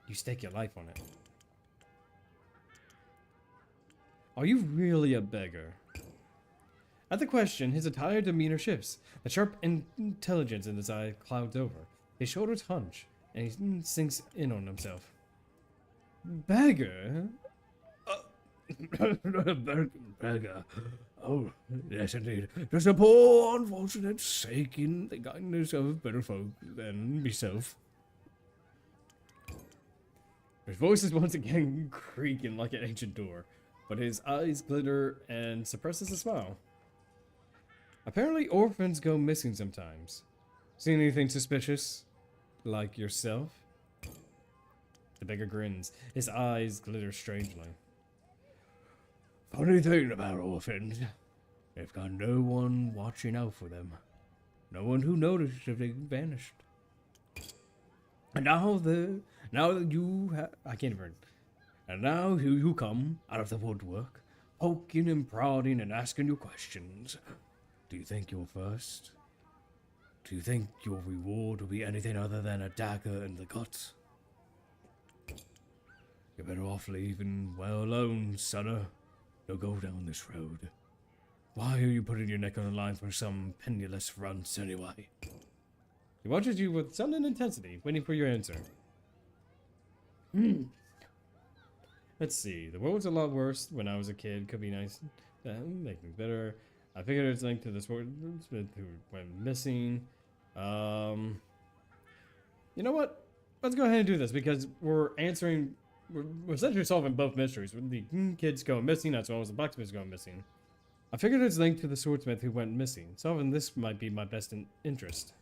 You stake your life on it. Are you really a beggar? At the question, his entire demeanor shifts. The sharp intelligence in his eye clouds over. His shoulders hunch, and he sinks in on himself. Beggar? Beggar. Oh, yes indeed. Just a poor unfortunate seeking the kindness of better folk than myself. His voice is once again creaking like an ancient door, but his eyes glitter and suppresses a smile. Apparently orphans go missing sometimes. Seen anything suspicious? Like yourself? The beggar grins. His eyes glitter strangely. Funny thing about orphans. They've got no one watching out for them. No one who noticed if they vanished. And now that you I can't even. And now you come out of the woodwork, poking and prodding and asking you questions. Do you think you're first? Do you think your reward will be anything other than a dagger in the gut? You're better off leaving well alone, sonner. Don't go down this road. Why are you putting your neck on the line for some penniless runts anyway? He watches you with sudden intensity, waiting for your answer. Let's see. The world was a lot worse when I was a kid. Could be nice. Make things better. I figured it's linked to the swordsmith who went missing. You know what? Let's go ahead and do this because we're answering. We're essentially solving both mysteries. With the kids going missing, as well as the blacksmiths going missing. I figured it's linked to the swordsmith who went missing. Solving this might be my best interest.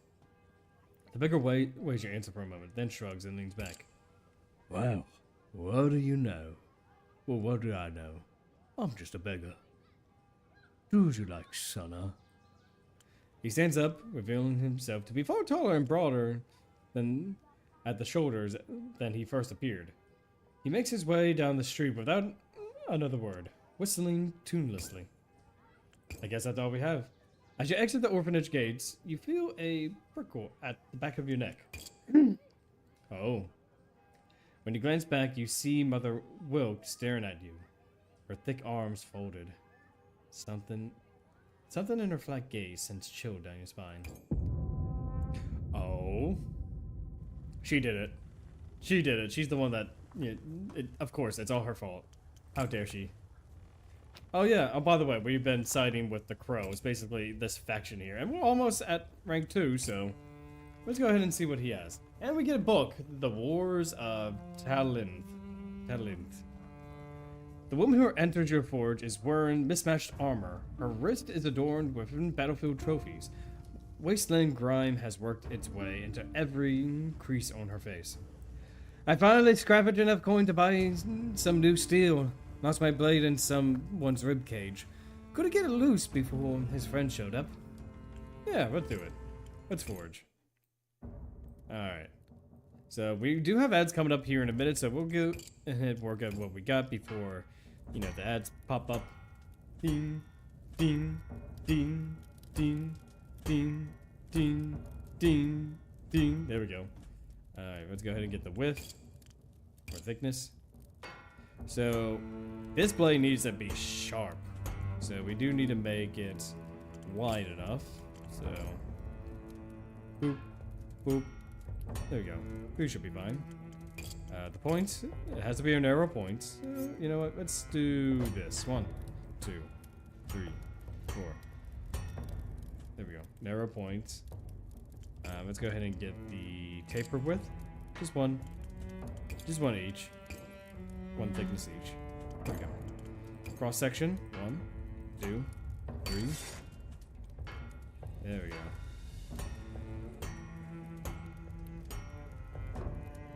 The beggar weighs your answer for a moment, then shrugs and leans back. Well, what do you know? Well, what do I know? I'm just a beggar. Do as you like, sonner. He stands up, revealing himself to be far taller and broader than at the shoulders than he first appeared. He makes his way down the street without another word, whistling tunelessly. I guess that's all we have. As you exit the orphanage gates, you feel a prickle at the back of your neck. Oh. When you glance back, you see Mother Wilk staring at you, her thick arms folded. Something in her flat gaze sends chill down your spine. Oh. She did it. She did it. She's the one that... of course, it's all her fault. How dare she? Oh yeah, oh by the way, we've been siding with the Crows, basically this faction here. And we're almost at rank 2, so... let's go ahead and see what he has. And we get a book, The Wars of Talinth. The woman who enters your forge is wearing mismatched armor. Her wrist is adorned with battlefield trophies. Wasteland grime has worked its way into every crease on her face. I finally scavenged enough coin to buy some new steel. Lost my blade in someone's ribcage. Couldn't get it loose before his friend showed up. Yeah, let's do it. Let's forge. Alright. So we do have ads coming up here in a minute, so we'll go ahead and work out what we got before, you know, the ads pop up. Ding, ding, ding, ding, ding, ding, ding, ding. There we go. Alright, let's go ahead and get the width or thickness. So this blade needs to be sharp. So we do need to make it wide enough. So boop, boop. There we go. We should be fine. The point, it has to be a narrow point. You know what? Let's do this. 1, 2, 3, 4. There we go. Narrow point. Let's go ahead and get the taper width. Just one each. One thickness each. There we go. Cross section. 1, 2, 3. There we go.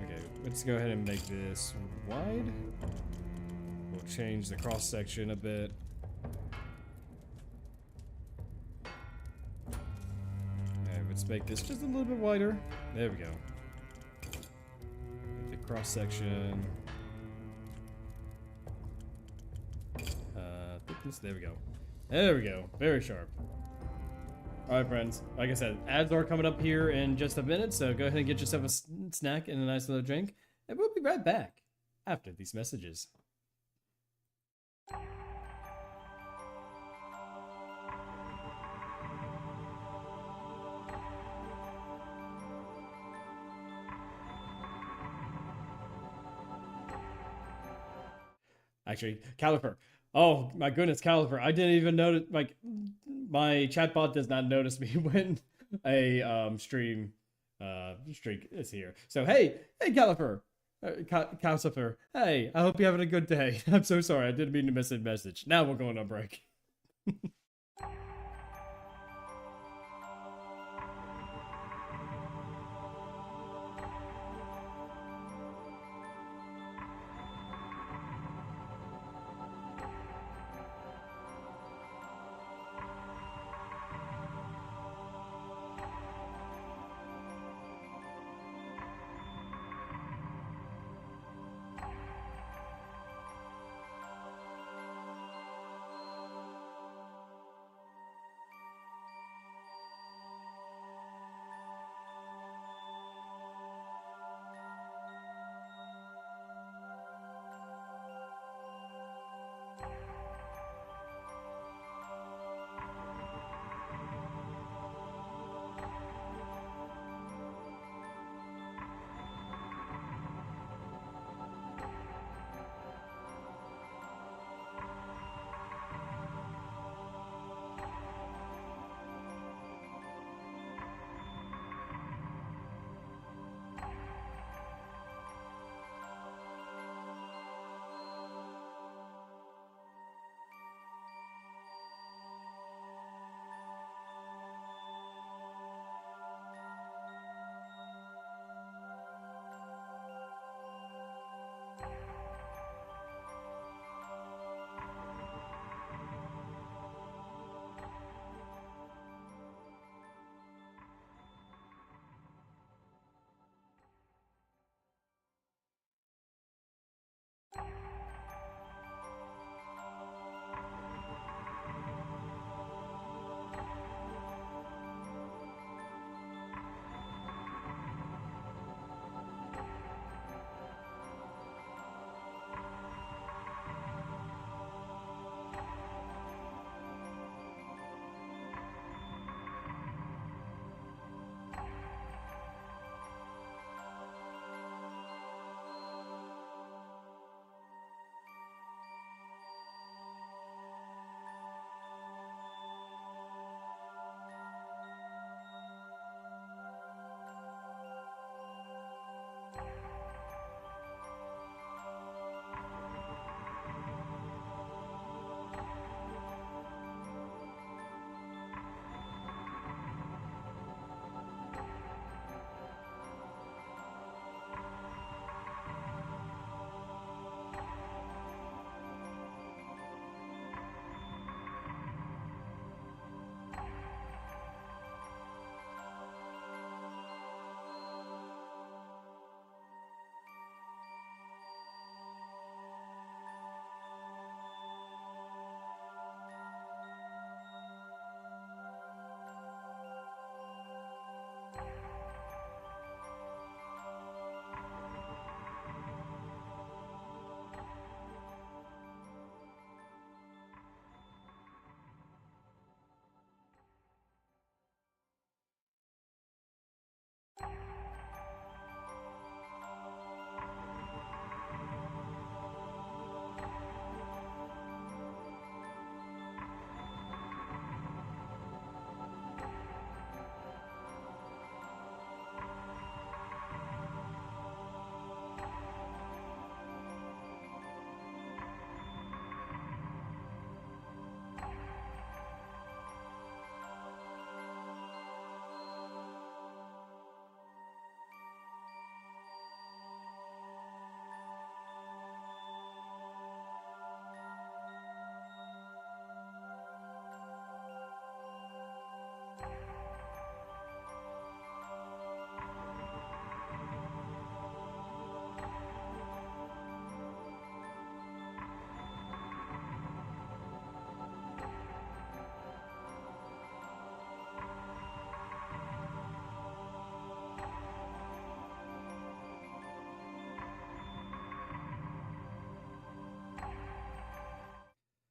Okay, let's go ahead and make this wide. We'll change the cross section a bit. Okay, let's make this just a little bit wider. There we go. The cross section. Thickness. There we go. There we go. Very sharp. Alright, friends. Like I said, ads are coming up here in just a minute, so go ahead and get yourself a snack and a nice little drink, and we'll be right back after these messages. Actually, Caliper. Oh my goodness, Caliper. I didn't even notice. Like, my chatbot does not notice me when a stream streak is here. So hey, Caliper. Calcifer. Hey, I hope you're having a good day. I'm so sorry. I didn't mean to miss a message. Now we're going on break.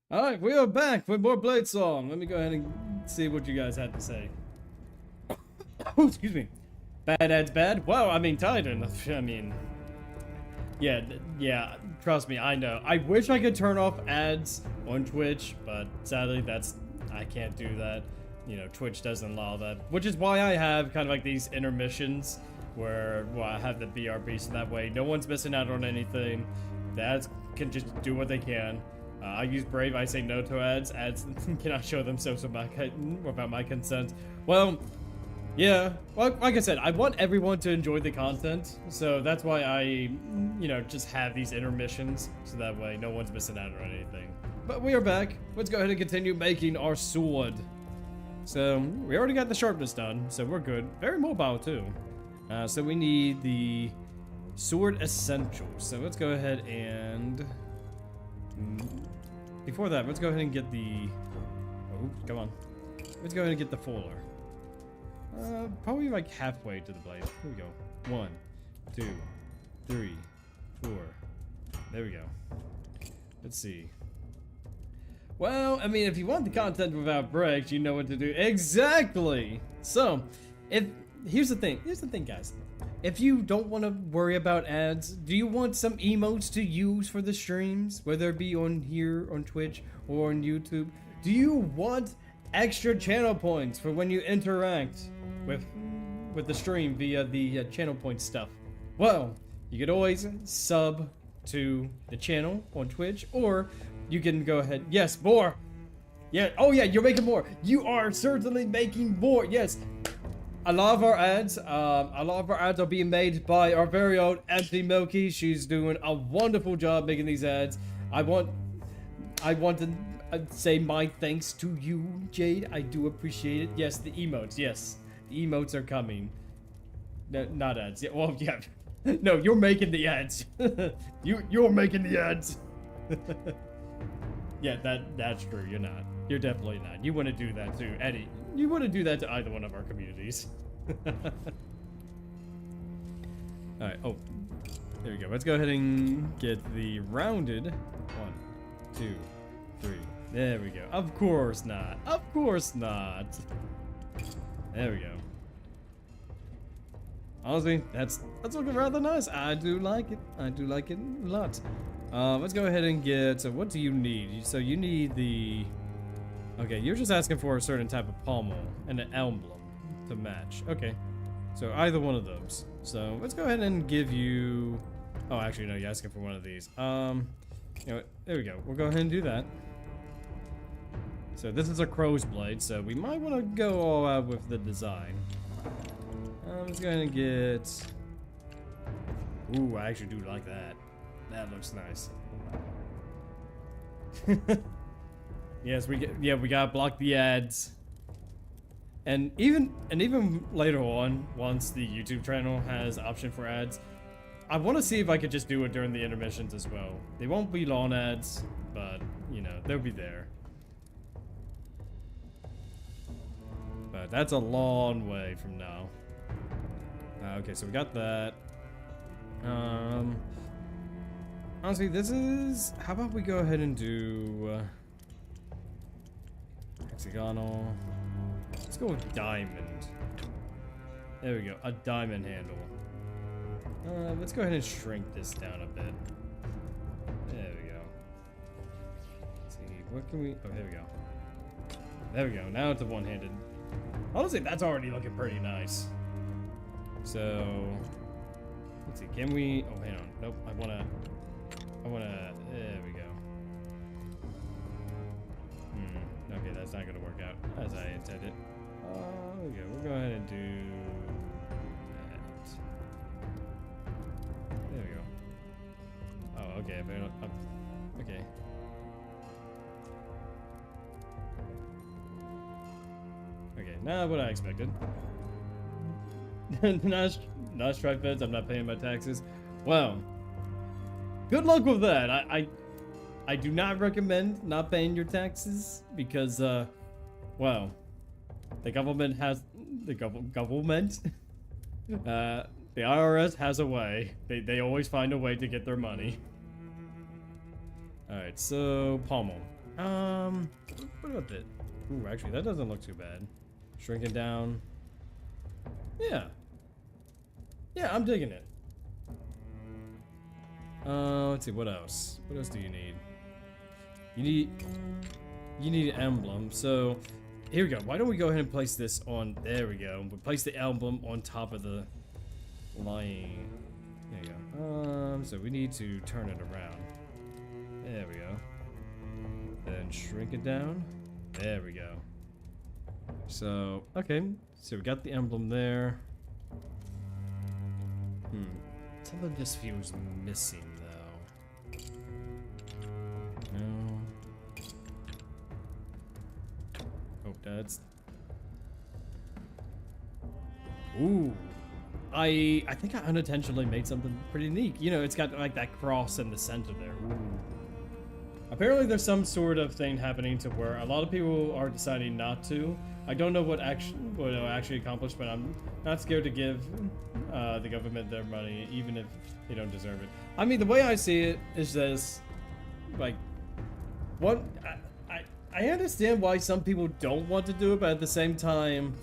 All right, we are back with more Bladesong. Let me go ahead and see what you guys had to say. Oh, excuse me. Bad ads bad? Well, I mean, Titan. I mean, Yeah, yeah, trust me, I know. I wish I could turn off ads on Twitch, but sadly I can't do that. You know, Twitch doesn't allow that, which is why I have kind of like these intermissions where I have the BRB, so that way no one's missing out on anything. The ads can just do what they can. I use Brave, I say no to ads. Ads cannot show themselves without my consent. Well, yeah, well, like I said, I want everyone to enjoy the content, so that's why I, you know, just have these intermissions, so that way no one's missing out on anything. But we are back. Let's go ahead and continue making our sword. So, we already got the sharpness done, so we're good. Very mobile, too. So we need the sword essentials. So let's go ahead and... Before that, let's go ahead and get the... Oh, come on. Let's go ahead and get the fuller. Probably like halfway to the blade. Here we go. 1, 2, 3, 4. There we go. Let's see. Well, I mean, if you want the content without breaks, you know what to do. Exactly! So, here's the thing, guys. If you don't want to worry about ads, do you want some emotes to use for the streams? Whether it be on here, on Twitch, or on YouTube? Do you want extra channel points for when you interact with the stream via the channel point stuff? Well, you could always sub to the channel on Twitch, or you can go ahead. Yes, more. Yeah. Oh yeah, you're making more. You are certainly making more. Yes. A lot of our ads are being made by our very own Empty Milky. She's doing a wonderful job making these ads. I want to say my thanks to you, Jade. I do appreciate it. Yes, the emotes. Yes, the emotes are coming. No, not ads. Yeah, well, yeah. No, you're making the ads. You're making the ads. Yeah, that's true. You're not. You're definitely not. You want to do that to Eddie. You want to do that to either one of our communities. Alright, oh. There we go. Let's go ahead and get the rounded. 1, 2, 3. There we go. Of course not. Of course not. There we go. Honestly, that's looking rather nice. I do like it. I do like it a lot. Let's go ahead and get... So what do you need? So you need the... Okay, you're just asking for a certain type of pommel and an emblem to match. Okay, so either one of those. So let's go ahead and give you... Oh, actually, no, you're asking for one of these. You know what? There we go. We'll go ahead and do that. So this is a crow's blade, so we might want to go all out with the design. Let's go ahead and get... Ooh, I actually do like that. That looks nice. Yes, we gotta block the ads. And even later on, once the YouTube channel has option for ads, I want to see if I could just do it during the intermissions as well. They won't be long ads, but you know, they'll be there. But that's a long way from now. Okay, so we got that. Honestly, this is... How about we go ahead and do... hexagonal. Let's go with diamond. There we go. A diamond handle. Let's go ahead and shrink this down a bit. There we go. Let's see. What can we... Oh, here we go. There we go. Now it's a one-handed. Honestly, that's already looking pretty nice. So... Let's see. Can we... Oh, hang on. Nope. I wanna... There we go. Okay, that's not gonna work out as I intended. Okay, we'll go ahead and do that. There we go. Oh, okay. Okay. Okay, not what I expected. not strike feds. I'm not paying my taxes. Well, good luck with that. I do not recommend not paying your taxes because, well, the government, the IRS has a way. They always find a way to get their money. All right, so pommel. What about that? Ooh, actually, that doesn't look too bad. Shrinking down. Yeah. Yeah, I'm digging it. Let's see, what else? What else do you need? You need an emblem. So, here we go. Why don't we go ahead and place this on, there we go. We'll place the emblem on top of the line. There you go. So we need to turn it around. There we go. Then shrink it down. There we go. So, okay. So we got the emblem there. Something just feels missing, though. No. Oh, that's... Ooh. I think I unintentionally made something pretty neat. You know, it's got like that cross in the center there. Ooh. Apparently there's some sort of thing happening to where a lot of people are deciding not to. I don't know what it'll actually accomplish, but I'm not scared to give the government their money, even if they don't deserve it. I mean, the way I see it is this, like, what I understand why some people don't want to do it, but at the same time,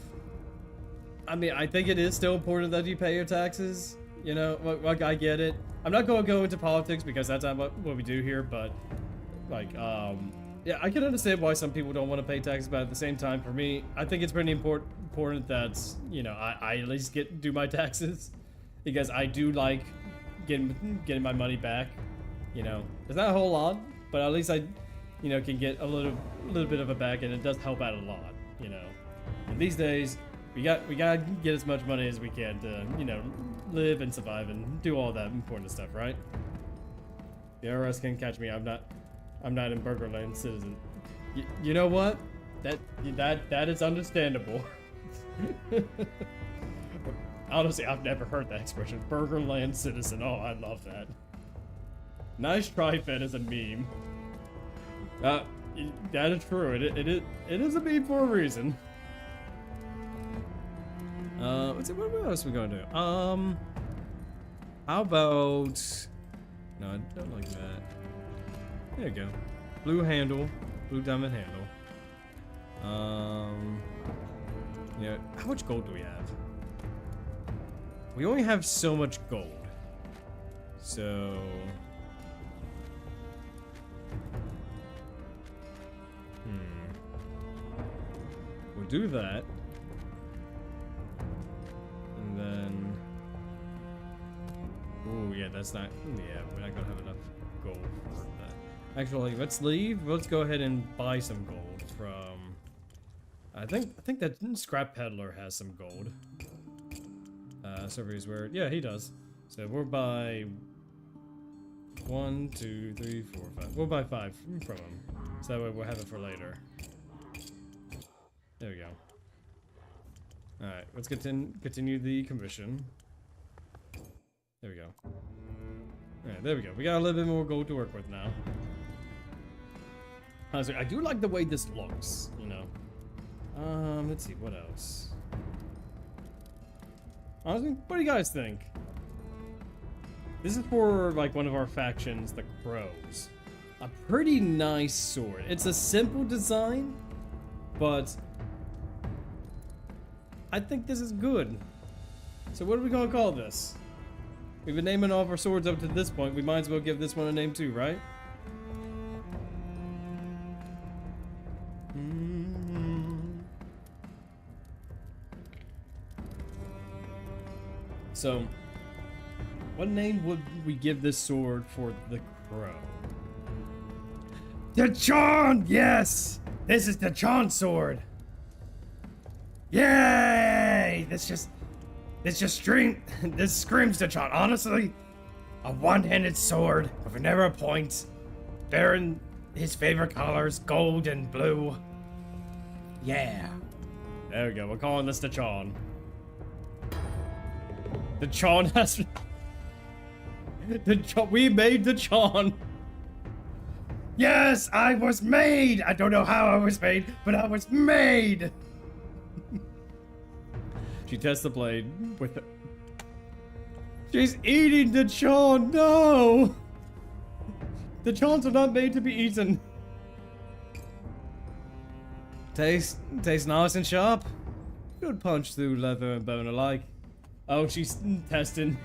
I mean, I think it is still important that you pay your taxes. You know, like I get it. I'm not going to go into politics because that's not what we do here, but like, yeah, I can understand why some people don't want to pay taxes, but at the same time, for me, I think it's pretty important that, you know, I at least do my taxes, because I do like getting my money back. You know, it's not a whole lot, but at least I, you know, can get a little bit of it back, and it does help out a lot. You know, and these days we gotta get as much money as we can to, you know, live and survive and do all that important stuff, right? The IRS can catch me. I'm not in Burgerland citizen. You know what? That is understandable. Honestly, I've never heard that expression. Burgerland citizen. Oh, I love that. Nice try, Fed, as a meme. That is true. It is a meme for a reason. Let's see, what else are we gonna do? How about... No, I don't like that. There you go. Blue handle. Blue diamond handle. Yeah, how much gold do we have? We only have so much gold. So... We'll do that. And then... Oh, yeah, that's not... Yeah, we're not gonna have enough gold for that. Actually, let's leave. Let's go ahead and buy some gold from... I think that Scrap Peddler has some gold. Survey's where... Yeah, he does. So we'll buy... 1, 2, 3, 4, 5. We'll buy 5 from him. So that way we'll have it for later. There we go. Alright, let's continue the commission. There we go. Alright, there we go. We got a little bit more gold to work with now. Honestly, I do like the way this looks, you know. Let's see, what else? Honestly, what do you guys think? This is for, like, one of our factions, the Crows. A pretty nice sword. It's a simple design, but I think this is good. So what are we gonna call this? We've been naming all of our swords up to this point. We might as well give this one a name too, right? So, what name would we give this sword for the Crow? The Chon! Yes! This is the Chon sword! Yay! This screams the Chon. Honestly, a one-handed sword with an arrow point, bearing his favorite colors, gold and blue. Yeah. There we go. We're calling this the Chon. The Chon has... We made the Chon. Yes, I was made. I don't know how I was made, but I was made. She tests the blade with it. She's eating the Chon. No. The Chons are not made to be eaten. Taste nice and sharp. Good punch through leather and bone alike. Oh, she's testing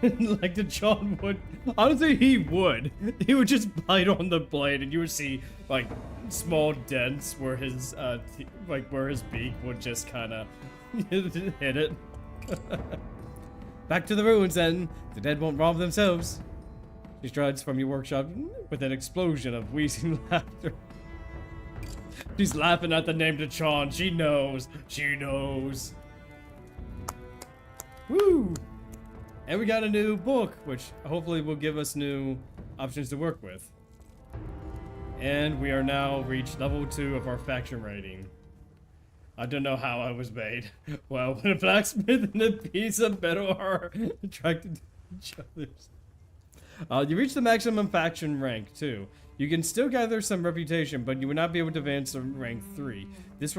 like the John would. Honestly, he would. He would just bite on the blade, and you would see like small dents where his where his beak would just kind of hit it. Back to the ruins, then. The dead won't rob themselves. She strides from your workshop with an explosion of wheezing laughter. She's laughing at the name Dachon. She knows. She knows. Woo! And we got a new book, which hopefully will give us new options to work with. And we are now reached level 2 of our faction rating. I don't know how I was made. Well, when a blacksmith and a piece of metal are attracted to each other. You reach the maximum faction rank, too. You can still gather some reputation, but you will not be able to advance to rank 3. This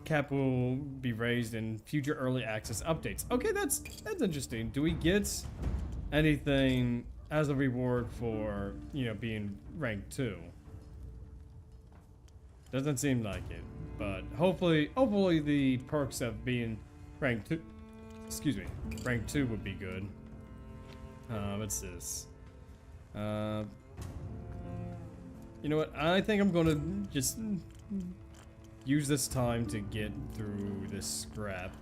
cap will be raised in future early access updates. Okay, that's interesting. Do we get anything as a reward for, you know, being rank 2? Doesn't seem like it, but hopefully the perks of being rank 2, excuse me, rank 2 would be good. What's this? You know what? I think I'm gonna just use this time to get through this scrap.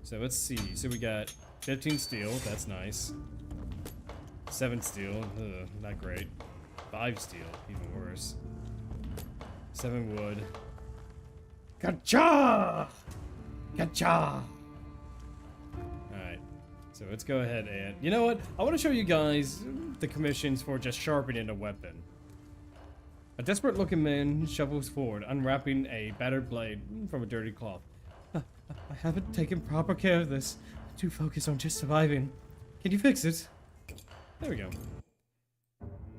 So let's see. So we got 15 steel. That's nice. 7 steel. Ugh, not great. 5 steel. Even worse. 7 wood. Gotcha! Gotcha! Alright. So let's go ahead and... You know what? I want to show you guys the commissions for just sharpening a weapon. A desperate-looking man shovels forward, unwrapping a battered blade from a dirty cloth. I haven't taken proper care of this. Too focused on just surviving. Can you fix it? There we go.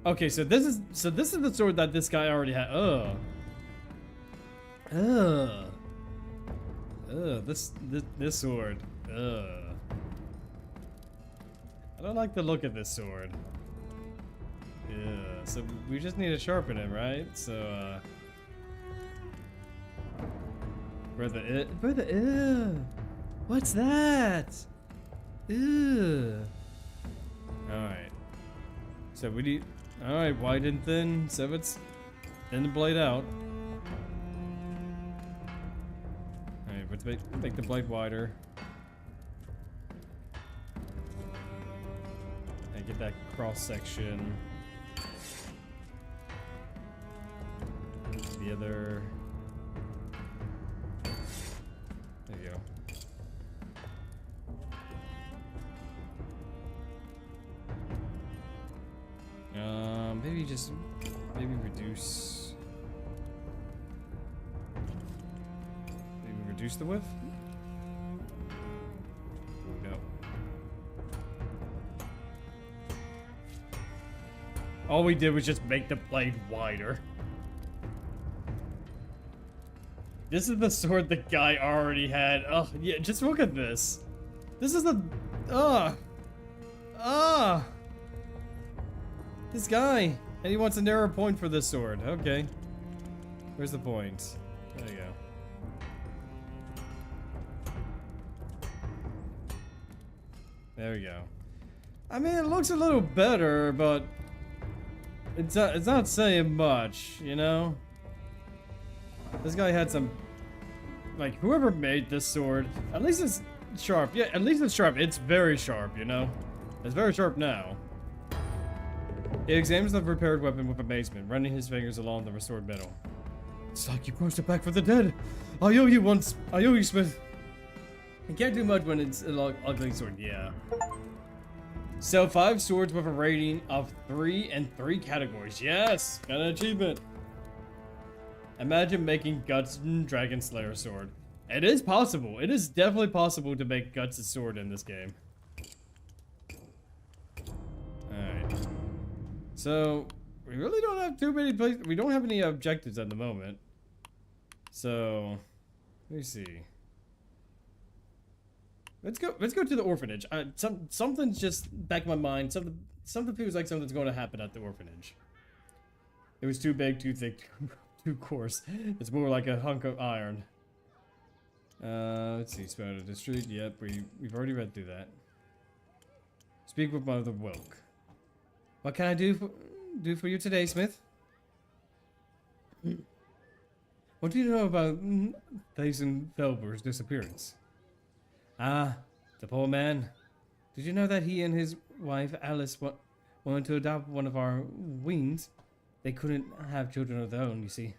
Okay, so this is the sword that this guy already had. This sword. I don't like the look of this sword. Yeah, so we just need to sharpen it, right? So, what's that? Ew. Alright. So we need, alright, wide and thin, so let's thin the blade out. Alright, let's make the blade wider. And get that cross section. The other. There you go. Maybe reduce the width? Oh, no. All we did was just make the blade wider. This is the sword the guy already had. Oh, yeah, just look at this. This is the... This guy. And he wants a narrow point for this sword. Okay. Where's the point? There you go. There we go. I mean, it looks a little better, but... It's not saying much, you know? This guy had some, like, whoever made this sword, at least it's sharp. Yeah, at least it's sharp. It's very sharp, you know? It's very sharp now. He examines the repaired weapon with amazement, running his fingers along the restored metal. It's like you brought it back for the dead. I owe you, Smith. You can't do much when it's an ugly sword, yeah. Sell 5 swords with a rating of 3 in 3 categories. Yes, got an achievement. Imagine making Guts' Dragon Slayer sword. It is possible. It is definitely possible to make Guts' sword in this game. Alright. So, we really don't have too many places. We don't have any objectives at the moment. So, let me see. Let's go to the orphanage. Something's just back in my mind. Something feels like something's going to happen at the orphanage. It was too big, too thick, too coarse. It's more like a hunk of iron. Let's see. Spouted the street. Yep, we've already read through that. Speak with Mother Wilk. What can I do for you today, Smith? What do you know about Thason Felber's disappearance? Ah, the poor man. Did you know that he and his wife Alice wanted to adopt one of our weens? They couldn't have children of their own, you see.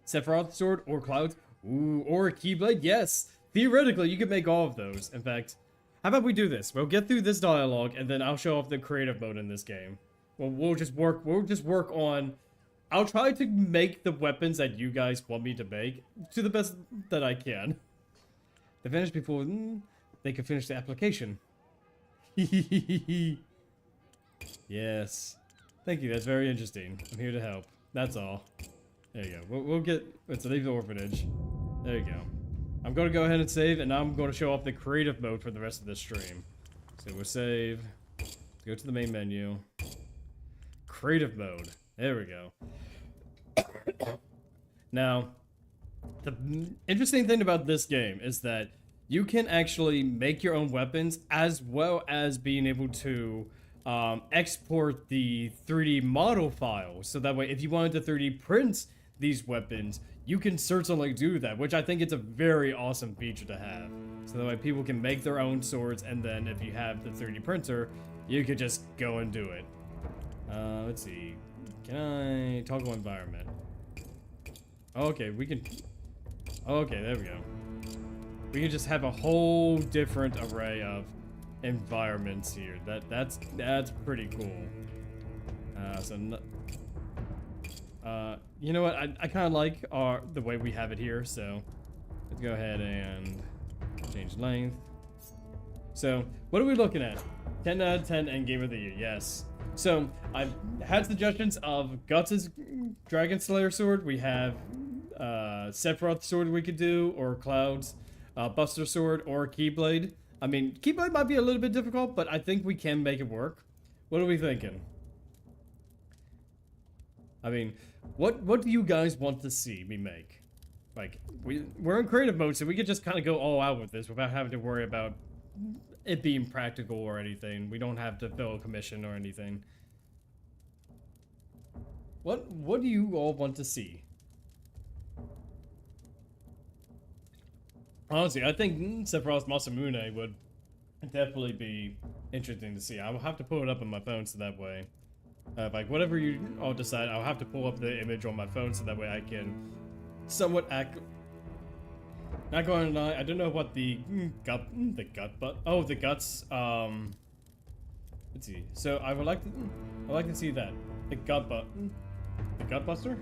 Sephiroth's sword or Cloud's? Ooh, or a Keyblade? Yes! Theoretically, you could make all of those. In fact, how about we do this? We'll get through this dialogue, and then I'll show off the creative mode in this game. Well, we'll just work on... I'll try to make the weapons that you guys want me to make to the best that I can. They finished before they could finish the application. Yes. Thank you, that's very interesting. I'm here to help. That's all. There you go. We'll get... Let's leave the orphanage. There you go. I'm going to go ahead and save, and now I'm going to show off the creative mode for the rest of the stream. So we'll save. Go to the main menu. Creative mode. There we go. Now, the interesting thing about this game is that you can actually make your own weapons as well as being able to export the 3D model file. So that way, if you wanted to 3D print these weapons, you can certainly do that, which I think it's a very awesome feature to have. So that way people can make their own swords, and then if you have the 3D printer, you could just go and do it. Let's see. Can I toggle environment? Okay, we can... Okay, there we go. We can just have a whole different array of environments here. That's pretty cool. You know what? I kind of like the way we have it here. So let's go ahead and change length. So what are we looking at? 10 out of 10 and Game of the Year. Yes. So I've had suggestions of Guts' Dragon Slayer sword. We have Sephiroth sword we could do, or Cloud's Buster sword, or Keyblade. I mean, Keyblade might be a little bit difficult, but I think we can make it work. What are we thinking? I mean, what do you guys want to see me make? Like, we're in creative mode, so we could just kind of go all out with this without having to worry about it being practical or anything. We don't have to fill a commission or anything. What do you all want to see? Honestly, I think Sephiroth Masamune would definitely be interesting to see. I will have to pull it up on my phone so that way, like whatever you all decide, I'll have to pull up the image on my phone so that way I can somewhat act. Not going to lie, I don't know what the guts. Let's see. So I'd like to see that the Gutbuster.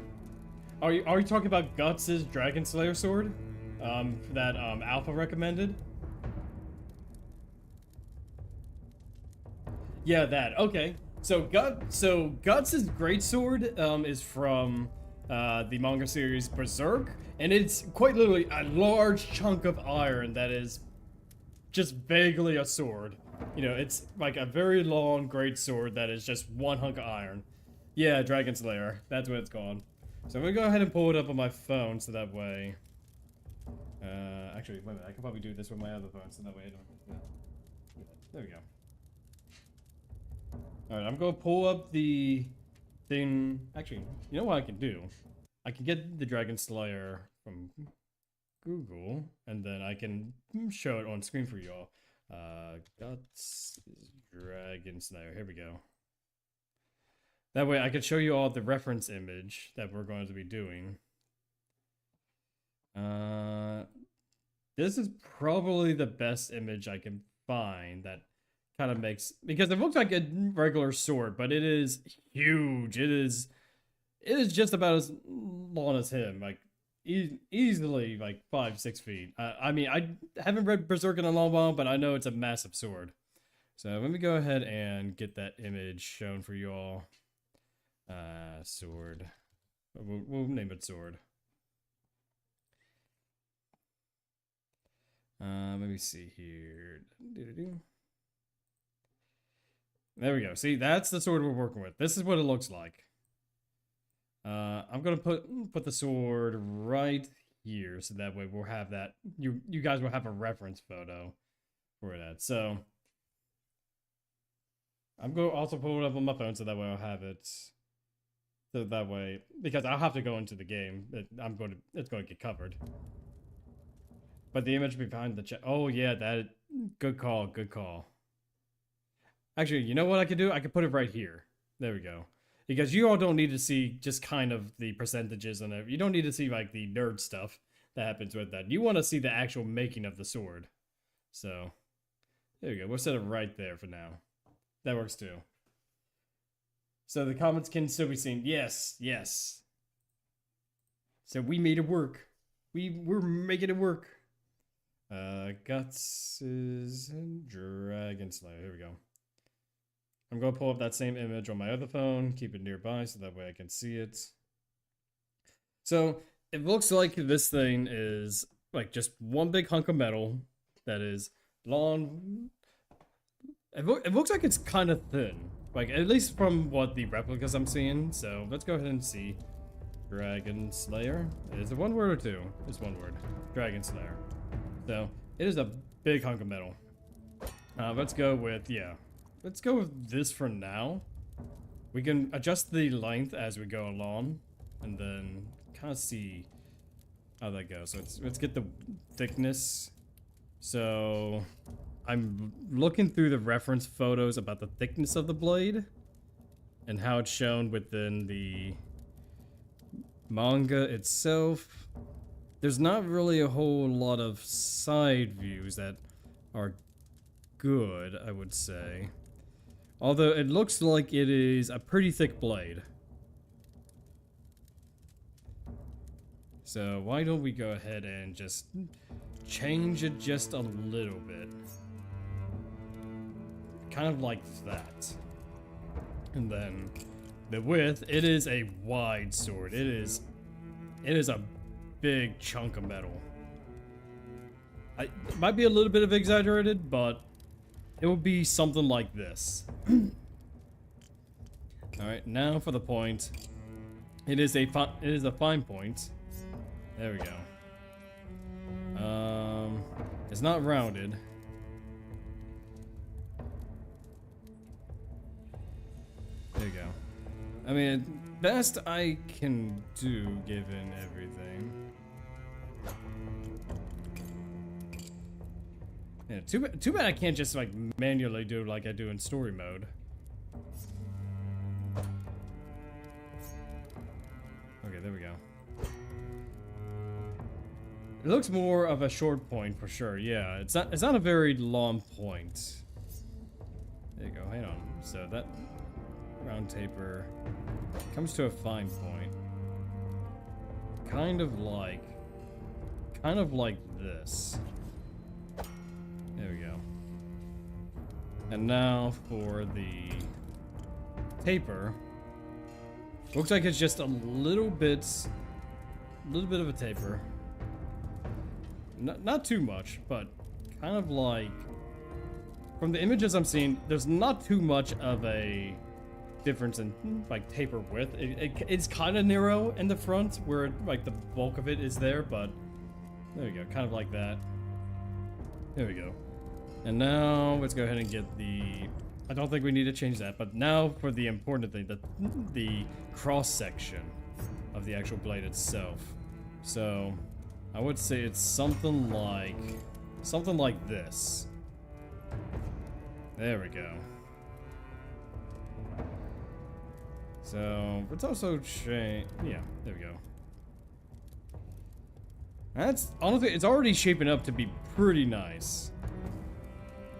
Are you talking about Guts' Dragon Slayer sword? That Alpha recommended. Yeah, that. Okay. So Guts' greatsword is from the manga series Berserk, and it's quite literally a large chunk of iron that is just vaguely a sword. You know, it's like a very long greatsword that is just one hunk of iron. Yeah, Dragon Slayer. That's what it's called. So I'm gonna go ahead and pull it up on my phone so that way. Actually, wait a minute. I can probably do this with my other phone so that way I don't. Yeah. There we go. Alright, I'm gonna pull up the thing. Actually, you know what I can do? I can get the Dragon Slayer from Google, and then I can show it on screen for y'all. Guts Dragon Slayer. Here we go. That way I can show you all the reference image that we're going to be doing. This is probably the best image I can find that kind of makes, because it looks like a regular sword, but it is huge. It is just about as long as him, like easily like 5-6 feet. I mean, I haven't read Berserk in a long while, but I know it's a massive sword. So let me go ahead and get that image shown for you all. Sword. We'll name it sword. Let me see here. There we go. See, that's the sword we're working with. This is what it looks like. I'm gonna put the sword right here, so that way we'll have that. You guys will have a reference photo for that. So I'm going to also pull it up on my phone so that way I'll have it. So that way, because I'll have to go into the game. It's going to get covered. But the image behind the chat. Oh yeah, good call, good call. Actually, you know what I could do? I could put it right here. There we go. Because you all don't need to see just kind of the percentages and everything. You don't need to see like the nerd stuff that happens with that. You want to see the actual making of the sword. So, there we go. We'll set it right there for now. That works too. So the comments can still be seen. Yes, yes. So we made it work. We're making it work. Guts and Dragon Slayer. Here we go. I'm going to pull up that same image on my other phone, keep it nearby so that way I can see it. So it looks like this thing is like just one big hunk of metal that is long. It looks like it's kind of thin, like at least from what the replicas I'm seeing. So let's go ahead and see. Dragon Slayer. Is it one word or two? It's one word. Dragon Slayer. So it is a big hunk of metal. Let's go with, yeah. Let's go with this for now. We can adjust the length as we go along, and then kind of see how that goes. So let's get the thickness. So I'm looking through the reference photos about the thickness of the blade and how it's shown within the manga itself. There's not really a whole lot of side views that are good, I would say. Although it looks like it is a pretty thick blade. So why don't we go ahead and just change it just a little bit. Kind of like that. And then the width, it is a wide sword. It is a big chunk of metal. It might be a little bit of exaggerated, but it would be something like this. Alright, now for the point. It is a fine point. There we go. It's not rounded. There you go. I mean, best I can do given everything. Yeah, too bad I can't just like manually do like I do in story mode. Okay, there we go. It looks more of a short point for sure. Yeah, it's not a very long point. There you go. Hang on. So that round taper comes to a fine point. Kind of like this. There we go. And now for the taper. Looks like it's just a little bit of a taper. Not too much, but kind of like, from the images I'm seeing, there's not too much of a difference in like taper width. It's kind of narrow in the front where like the bulk of it is there, but there we go, kind of like that. There we go. And now let's go ahead and get the, I don't think we need to change that, but now for the important thing, the cross section of the actual blade itself. So I would say it's something like this. There we go. So let's also change. Yeah, there we go. That's honestly, it's already shaping up to be pretty nice.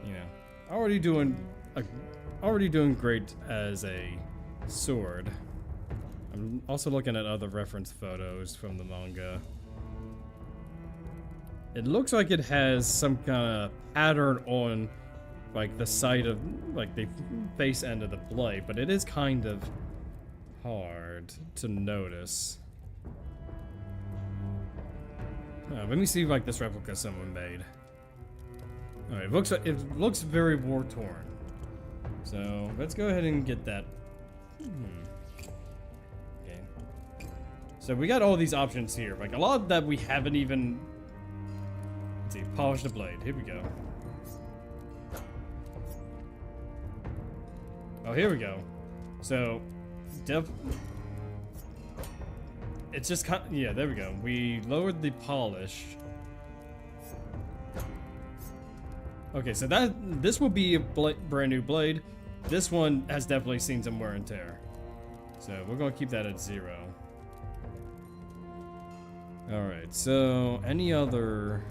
You know, already doing great as a sword. I'm also looking at other reference photos from the manga. It looks like it has some kind of pattern on like the side of like the face end of the blade, but it is kind of hard to notice. Let me see like this replica someone made. Alright, it looks very war torn. So let's go ahead and get that. Okay. So we got all these options here. Like a lot that we haven't even. Let's see, polish the blade. Here we go. Oh, here we go. So, it's just kind of, yeah, there we go. We lowered the polish. Okay, so this will be a brand new blade. This one has definitely seen some wear and tear. So we're gonna keep that at 0. Alright, so any other...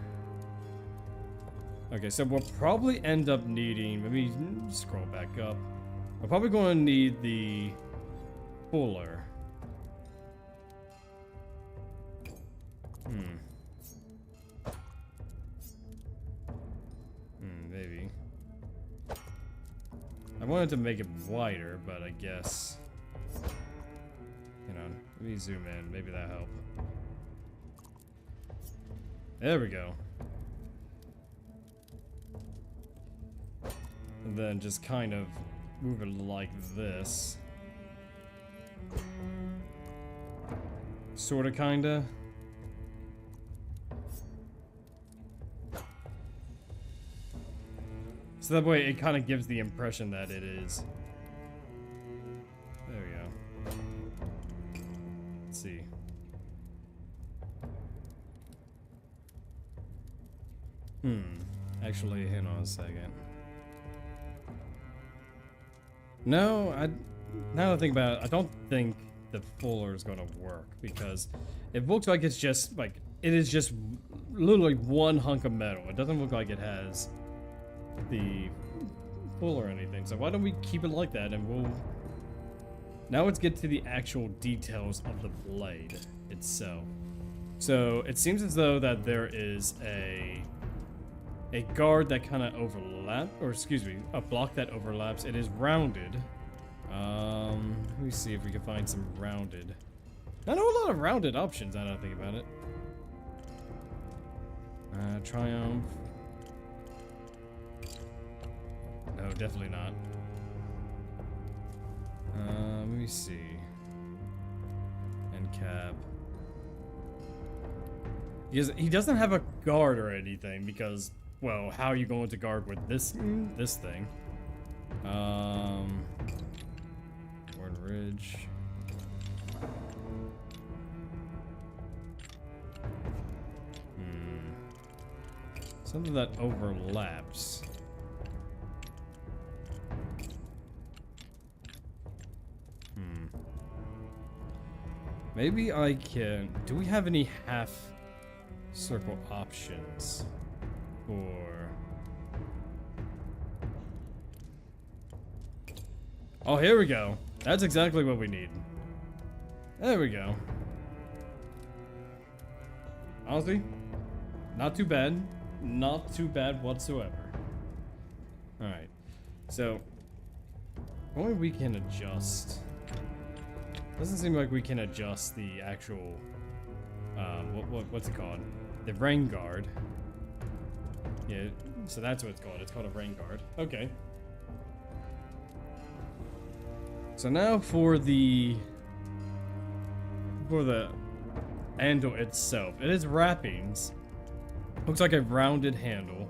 Okay, so we'll probably end up needing... Let me scroll back up. We're probably going to need the fuller. Maybe. I wanted to make it wider, but I guess... Hang on, let me zoom in. Maybe that helped. There we go. And then just kind of move it like this. Sorta, kinda. So that way it kind of gives the impression that it is. There we go. Let's see. Actually, hang on a second. No, now that I think about it, I don't think the fuller is gonna work because it looks like it's just like it is just literally one hunk of metal. It doesn't look like it has the fuller or anything. So why don't we keep it like that, and we'll... Now let's get to the actual details of the blade itself. So it seems as though that there is a guard that kind of overlaps, or excuse me, a block that overlaps. It is rounded. Let me see if we can find some rounded. I know a lot of rounded options now that I think about it. Triumph. No, definitely not. Let me see. And cap. He doesn't have a guard or anything because, well, how are you going to guard with this thing? Warren Ridge. Something that overlaps. Maybe I can... Do we have any half circle options? Or... Oh, here we go. That's exactly what we need. There we go. Honestly, not too bad. Not too bad whatsoever. Alright. So, only we can adjust... Doesn't seem like we can adjust the actual, what's it called? The rain guard. Yeah, so that's what it's called. It's called a rain guard. Okay. So now for the handle itself. It is wrappings. Looks like a rounded handle.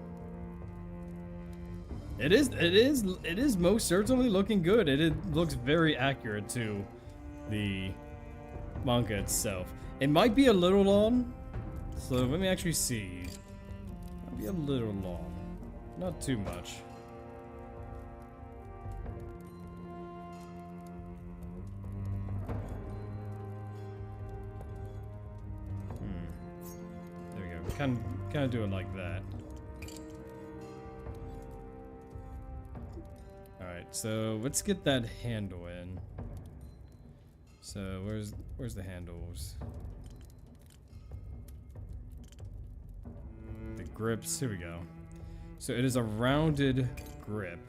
It is most certainly looking good. It looks very accurate to the manga itself. It might be a little long, so let me actually see. Might be a little long, not too much. There we go. Kind of do it like that. All right, so let's get that handle in. So where's the handles? The grips, here we go. So it is a rounded grip.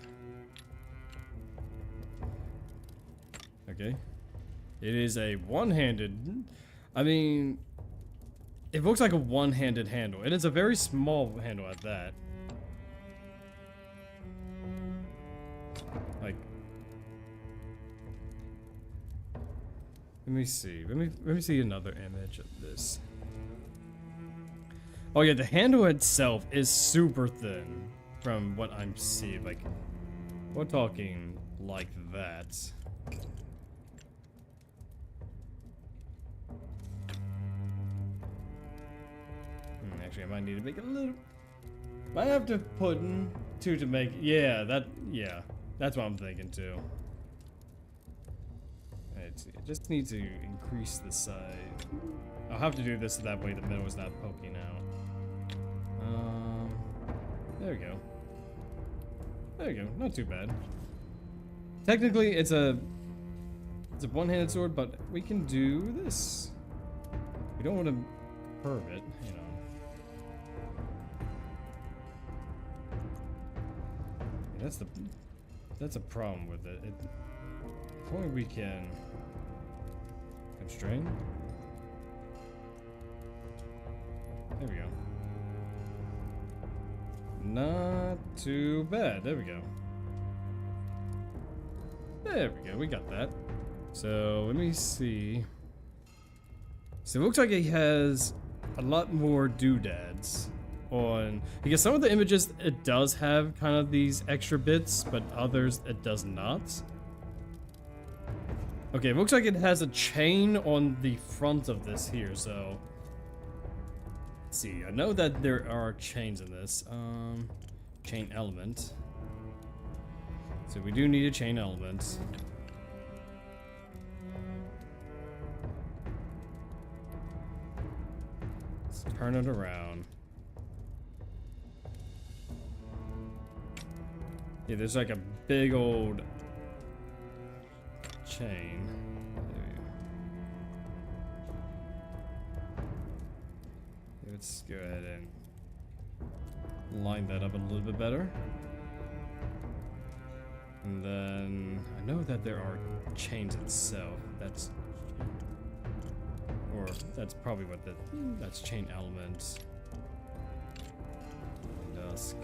Okay. It is a one-handed, I mean, it looks like a one-handed handle. It is a very small handle at that. Like, let me see. Let me see another image of this. Oh yeah, the handle itself is super thin from what I'm seeing. Like, We're talking like that. Actually, I might need to make it a little... Might have to put in 2 to make... Yeah, that's what I'm thinking too. It just needs to increase the size. I'll have to do this so that way the middle is not poking out. There we go. There we go. Not too bad. Technically, it's a one-handed sword, but we can do this. We don't want to curve it, you know. That's a problem with it. If only we can constrain. There we go. Not too bad. There we go. There we go. We got that. So let me see. So it looks like he has a lot more doodads on, because some of the images it does have kind of these extra bits, but others it does not. Okay, it looks like it has a chain on the front of this here, so let's see. I know that there are chains in this. Chain element. So we do need a chain element. Let's turn it around. Yeah, there's like a big old chain. Let's go ahead and line that up a little bit better. And then I know that there are chains itself. That's probably what that's chain elements. Dusk.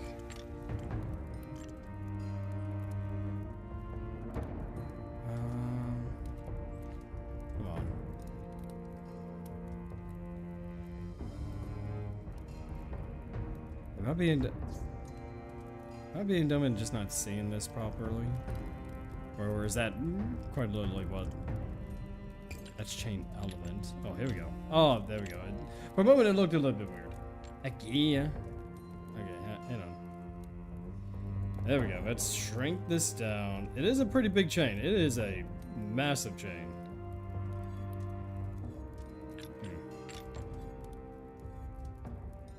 Come on. Am I being dumb and just not seeing this properly? Or is that quite literally what? That's chain element. Oh, here we go. Oh, there we go. For a moment, it looked a little bit weird. Heck yeah. Okay, hang on. There we go. Let's shrink this down. It is a pretty big chain. It is a massive chain.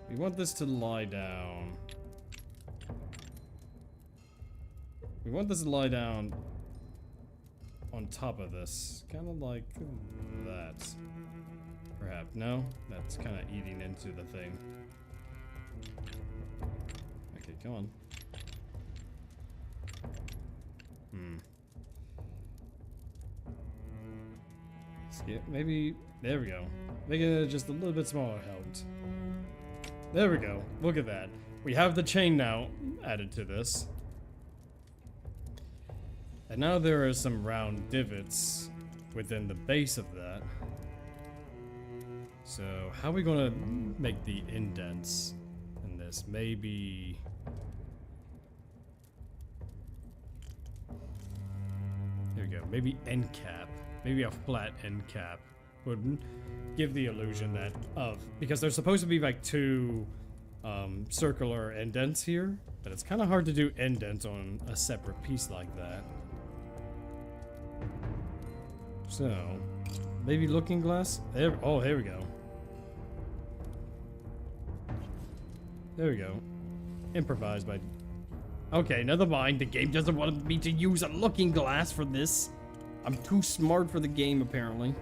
We want this to lie down. We want this to lie down on top of this. Kind of like that. Perhaps. No? That's kind of eating into the thing. Okay, come on. Yeah, maybe. There we go. Making it just a little bit smaller helped. There we go. Look at that. We have the chain now added to this. And now there are some round divots within the base of that. So how are we going to make the indents in this? Maybe... Here we go. Maybe end cap. Maybe a flat end cap would give the illusion that of... Because there's supposed to be like 2 circular indents here. But it's kind of hard to do indents on a separate piece like that. So, maybe looking glass? There, oh, here we go. There we go. Improvised by... Okay, never mind. The game doesn't want me to use a looking glass for this. I'm too smart for the game, apparently.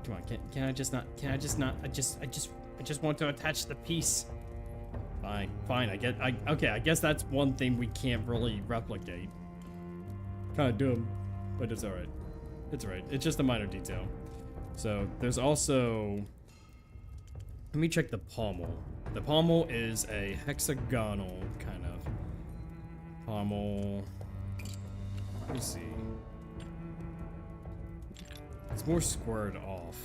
Come on, can I just not? Can I just not? I just want to attach the piece. Fine, okay, I guess that's one thing we can't really replicate. Kind of dumb, but it's alright. It's alright, it's just a minor detail. So, there's also... Let me check the pommel. The pommel is a hexagonal kind of pommel. Let me see. It's more squared off.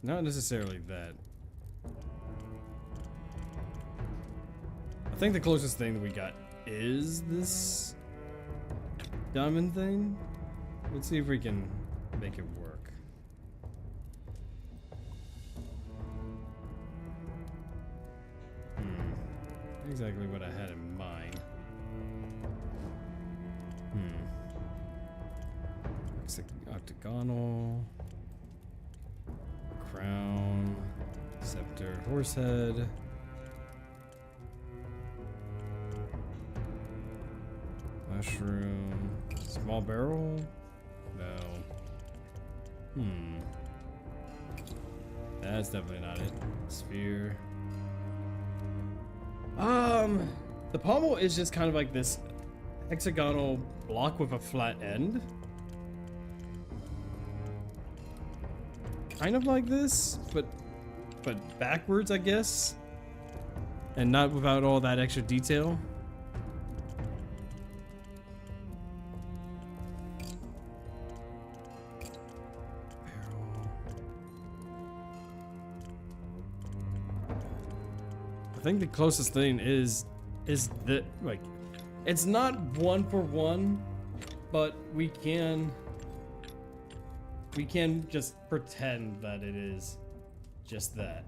not necessarily that. I think the closest thing that we got is this diamond thing. Let's see if we can make it work. Exactly what I had in mind. Looks like octagonal. Crown. Scepter. Horse head. Mushroom. Small barrel? No. That's definitely not it. Sphere. The pommel is just kind of like this hexagonal block with a flat end. Kind of like this, but backwards, I guess. And not without all that extra detail. I think the closest thing is the, like, it's not 1 for 1, but we can just pretend that it is just that,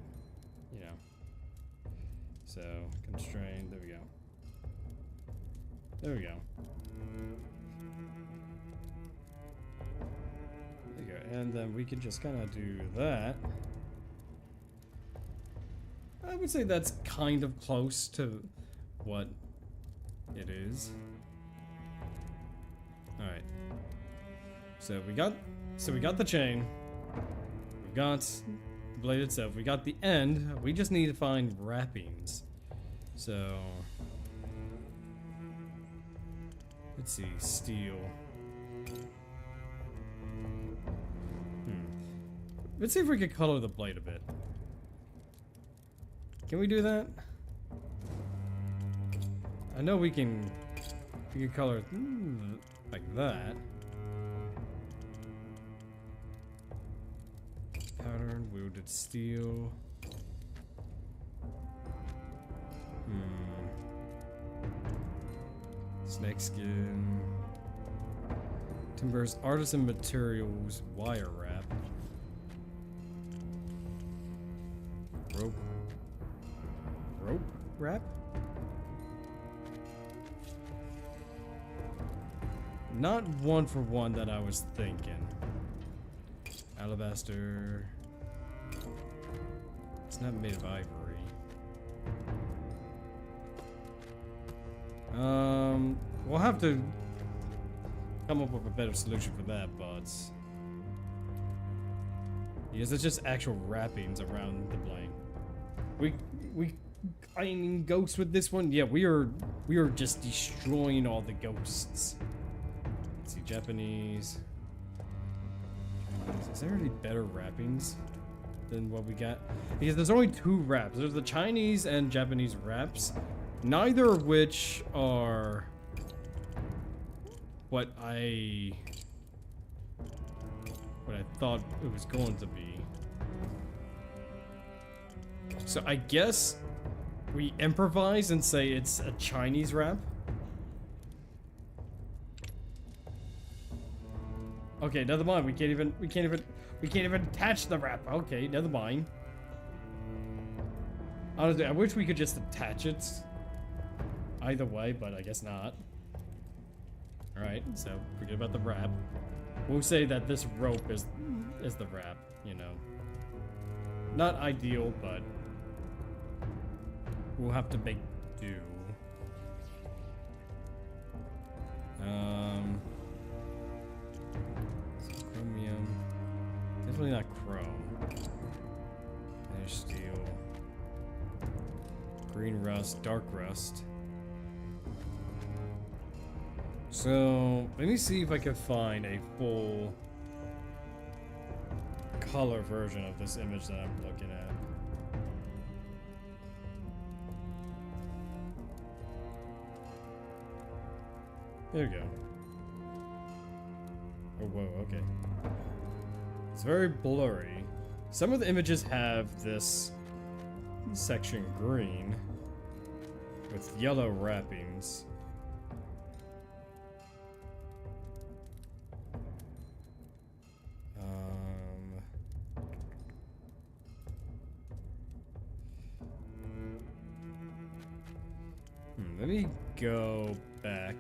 you know. So constrained, there we go. There we go. There you go. And then we can just kind of do that. I would say that's kind of close to what it is. All right. So we got the chain. We got the blade itself. We got the end. We just need to find wrappings. So let's see, steel. Let's see if we can color the blade a bit. Can we do that? I know we can color it like that. Pattern, wielded steel. Snake skin. Timbers, artisan materials, wire wrap. Rope wrap? Not 1 for 1 that I was thinking. Alabaster. It's not made of ivory. We'll have to come up with a better solution for that, but yes, it's just actual wrappings around the blade. We finding ghosts with this one. Yeah, we are just destroying all the ghosts. Let's see, Japanese. Is there any better wrappings than what we got? Because there's only 2 wraps. There's the Chinese and Japanese wraps, neither of which are what I thought it was going to be. So I guess we improvise and say it's a Chinese wrap. Okay, never mind. We can't even attach the wrap. Okay, never mind. Honestly, I wish we could just attach it either way, but I guess not. All right, so forget about the wrap. We'll say that this rope is the wrap. You know, not ideal, but we'll have to make do. Chromium. Definitely not chrome. Finish steel. Green rust, dark rust. So let me see if I can find a full color version of this image that I'm looking at. There we go. Oh, whoa, okay. It's very blurry. Some of the images have this section green with yellow wrappings. Let me go back.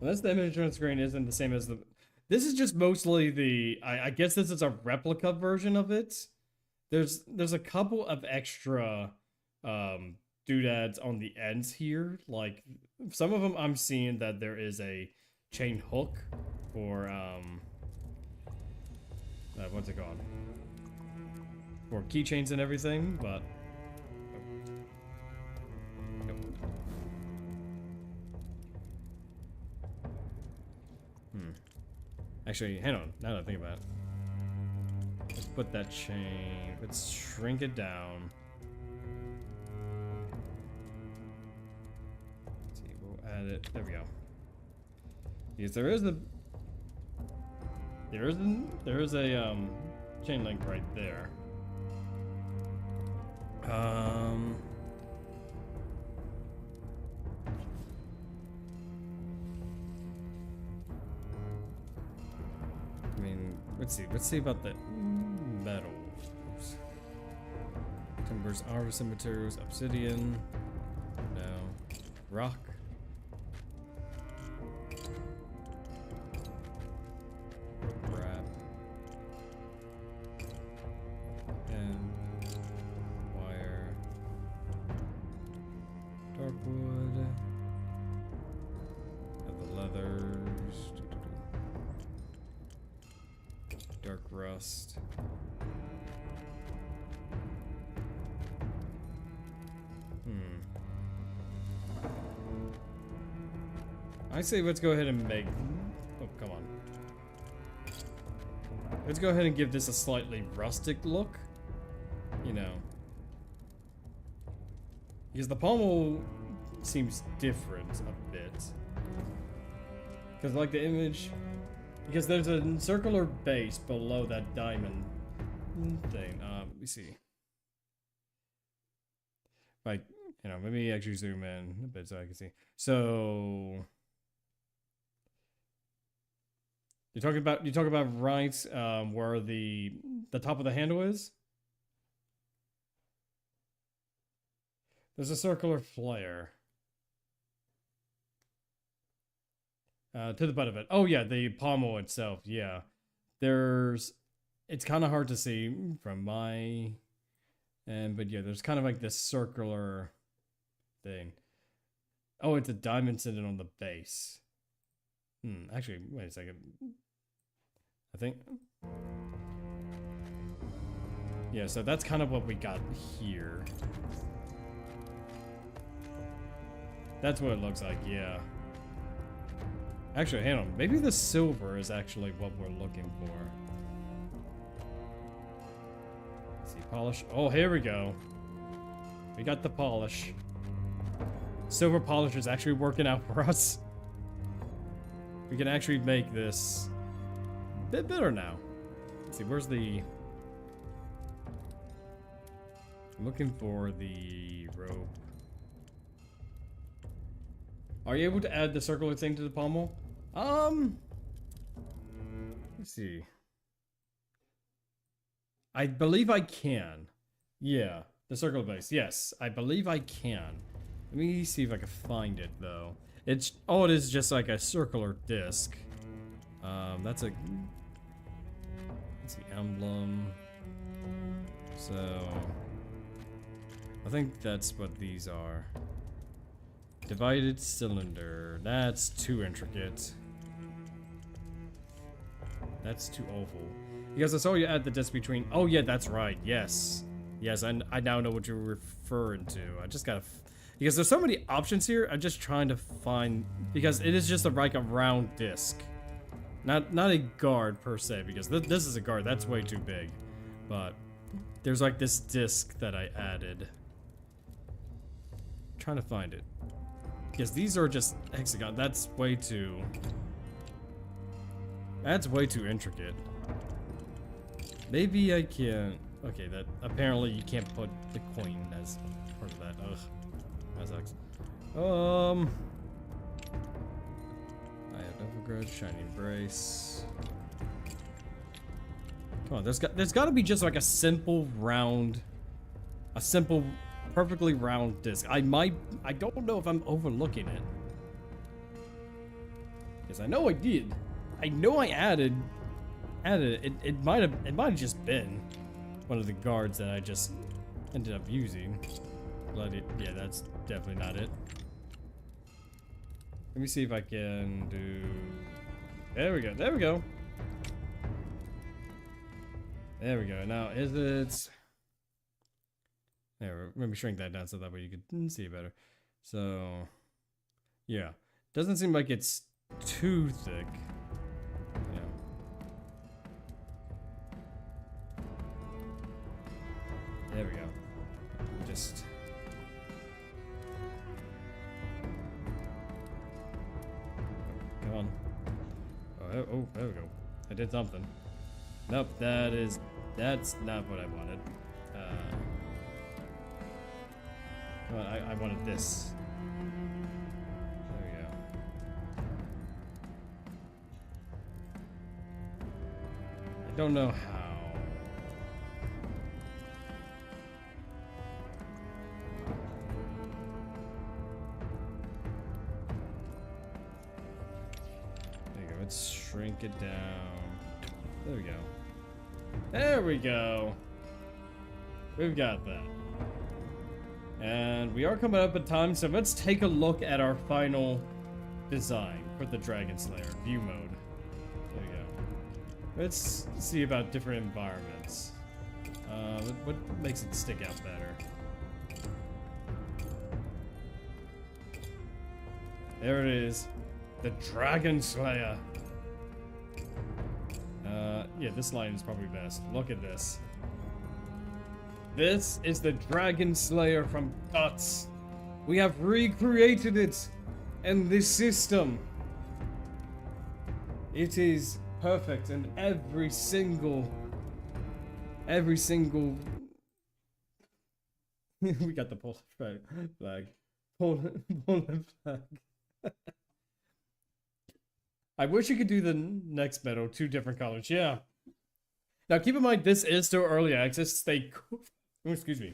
Unless the image on screen isn't the same as the... This is just mostly the... I guess this is a replica version of it. There's a couple of extra doodads on the ends here. Like, some of them I'm seeing that there is a chain hook for... what's it called? For keychains and everything, but... Actually, hang on. Now that I think about it, let's put that chain. Let's shrink it down. Let's see, we'll add it. There we go. Because there is a chain link right there. I mean, let's see about the metals. Timbers, harvesting materials, obsidian, no, rock. Wrap. And wire. Dark wood. And the leathers. Dark rust. I say let's go ahead and make... Oh, come on. Let's go ahead and give this a slightly rustic look. You know. Because the pommel seems different a bit. Because like the image... Because there's a circular base below that diamond thing. Let me see. Like, you know, let me actually zoom in a bit so I can see. So you're talking about right where the top of the handle is? There's a circular flare. To the butt of it. Oh yeah, the pommel itself, yeah. It's kind of hard to see from my end, but yeah, there's kind of like this circular thing. Oh, it's a diamond sitting on the base. Actually, wait a second. I think... Yeah, so that's kind of what we got here. That's what it looks like, yeah. Actually, hang on. Maybe the silver is actually what we're looking for. Let's see, polish. Oh, here we go. We got the polish. Silver polish is actually working out for us. We can actually make this a bit better now. Let's see, where's the... I'm looking for the rope. Are you able to add the circular thing to the pommel? Let's see. I believe I can. Yeah, the circular base. Yes, I believe I can. Let me see if I can find it though. It is just like a circular disc. That's the emblem. So I think that's what these are. Divided cylinder. That's too intricate. That's too oval. Because I saw you add the disc between... Oh yeah, that's right. Yes. Yes, I now know what you're referring to. I just gotta... Because there's so many options here, I'm just trying to find... Because it is just a round disc. Not a guard per se, because this is a guard. That's way too big. But there's like this disc that I added. I'm trying to find it. Because these are just hexagon. That's way too intricate. Maybe I can. Okay, that apparently you can't put the coin as part of that. Ugh, that sucks. I have no grudge, shiny embrace. Come on, there's got to be just like a simple round, perfectly round disc. I don't know if I'm overlooking it. Because I know I did. I know I added it. It might have just been one of the guards that I just ended up using. But yeah, that's definitely not it. Let me see if I can do. There we go. There we go. There we go. Now, is it... There, let me shrink that down so that way you can see it better. So, yeah. Doesn't seem like it's too thick. Yeah. There we go. Just... Come on. Oh, there we go. I did something. Nope, that's not what I wanted. Well, I wanted this. There we go. I don't know how. There you go, let's shrink it down. There we go. There we go. We've got that. And we are coming up at time, so let's take a look at our final design for the Dragon Slayer view mode. There we go. Let's see about different environments. What makes it stick out better? There it is. The Dragon Slayer. Yeah, this line is probably best. Look at this. This is the Dragon Slayer from Guts. We have recreated it in this system. It is perfect in every single we got the Polish flag. Poland flag. I wish you could do the next medal, 2 different colors. Yeah. Now keep in mind, this is still early access. They excuse me.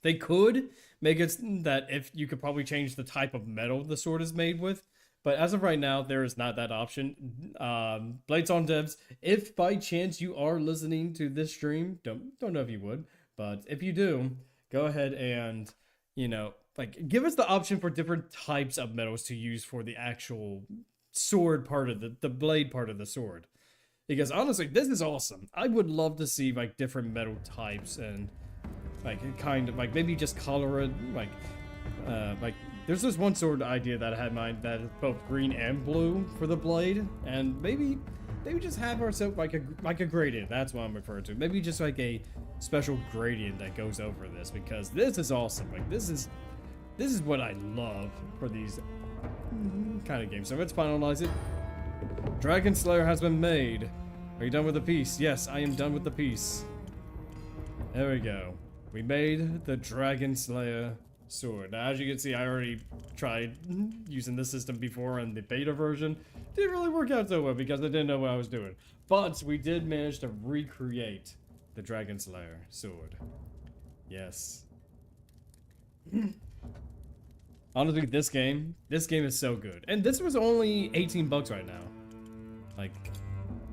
They could make it that if you could probably change the type of metal the sword is made with, but as of right now, there is not that option. Bladesong devs, if by chance you are listening to this stream, don't know if you would, but if you do, go ahead and, you know, like give us the option for different types of metals to use for the actual sword part of the blade part of the sword. Because honestly, this is awesome. I would love to see like different metal types and like kind of like maybe just color it like there's this one sword idea that I had in mind that is both green and blue for the blade, and maybe just have ourselves like a gradient. That's what I'm referring to. Maybe just like a special gradient that goes over this, because this is awesome. Like this is what I love for these kind of games. So let's finalize it. Dragon Slayer has been made. Are you done with the piece? Yes, I am done with the piece. There we go. We made the Dragon Slayer sword. Now, as you can see, I already tried using this system before in the beta version. Didn't really work out so well because I didn't know what I was doing. But we did manage to recreate the Dragon Slayer sword. Yes. Honestly, this game is so good. And this was only 18 bucks right now. Like,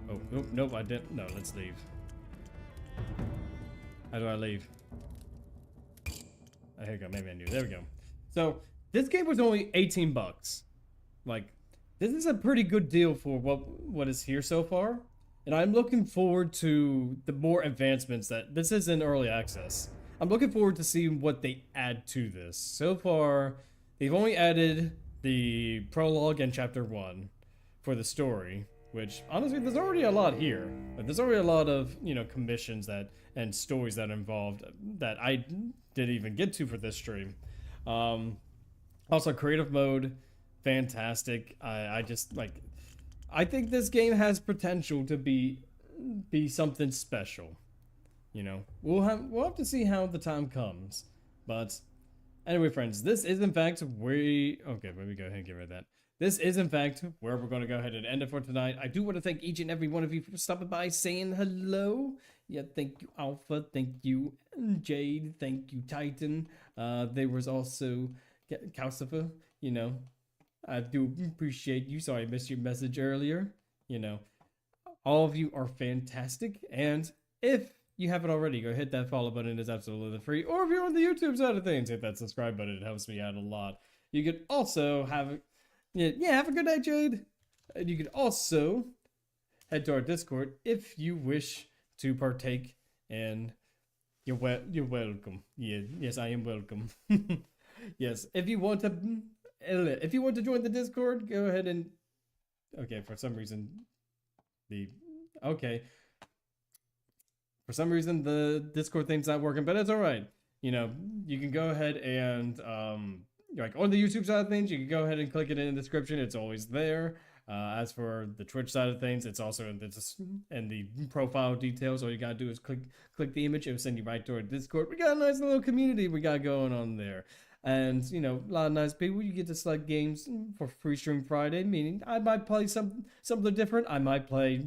oh, nope, I didn't. No, let's leave. How do I leave? Oh, here we go, maybe I knew. There we go. So, this game was only 18 bucks. Like, this is a pretty good deal for what is here so far. And I'm looking forward to the more advancements that this is in early access. I'm looking forward to seeing what they add to this. So far, they've only added the prologue and chapter 1 for the story, which honestly, there's already a lot here. But there's already a lot of, you know, commissions and stories that are involved that I didn't even get to for this stream. Also, creative mode, fantastic. I just like, I think this game has potential to be be something special. You know, we'll have to see how the time comes. But anyway, friends, this is in fact okay, let me go ahead and get rid of that. This is in fact where we're going to go ahead and end it for tonight. I do want to thank each and every one of you for stopping by, saying hello. Yeah, thank you, Alpha. Thank you, Jade. Thank you, Titan. There was also Calcifer. You know, I do appreciate you. Sorry I missed your message earlier. You know, all of you are fantastic. And if you haven't already, go hit that follow button. It's absolutely free. Or if you're on the YouTube side of things, hit that subscribe button. It helps me out a lot. You could also have have a good night, Jade. And you could also head to our Discord if you wish to partake. And you're welcome. Yeah, yes, I am welcome. Yes, if you want to join the Discord, go ahead and for some reason the Discord thing's not working, but it's all right. You know, you can go ahead and like on the YouTube side of things, you can go ahead and click it in the description. It's always there. As for the Twitch side of things, it's also in the profile details. All you gotta do is click the image. It'll send you right to our Discord. We got a nice little community we got going on there. And, you know, a lot of nice people. You get to select games for Free Stream Friday, meaning I might play something different. I might play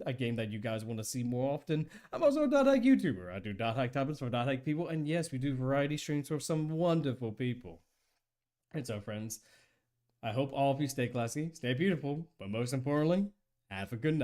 a game that you guys want to see more often. I'm also a .hack YouTuber. I do .hack topics for .hack people. And yes, we do variety streams for some wonderful people. And so, friends, I hope all of you stay classy, stay beautiful, but most importantly, have a good night.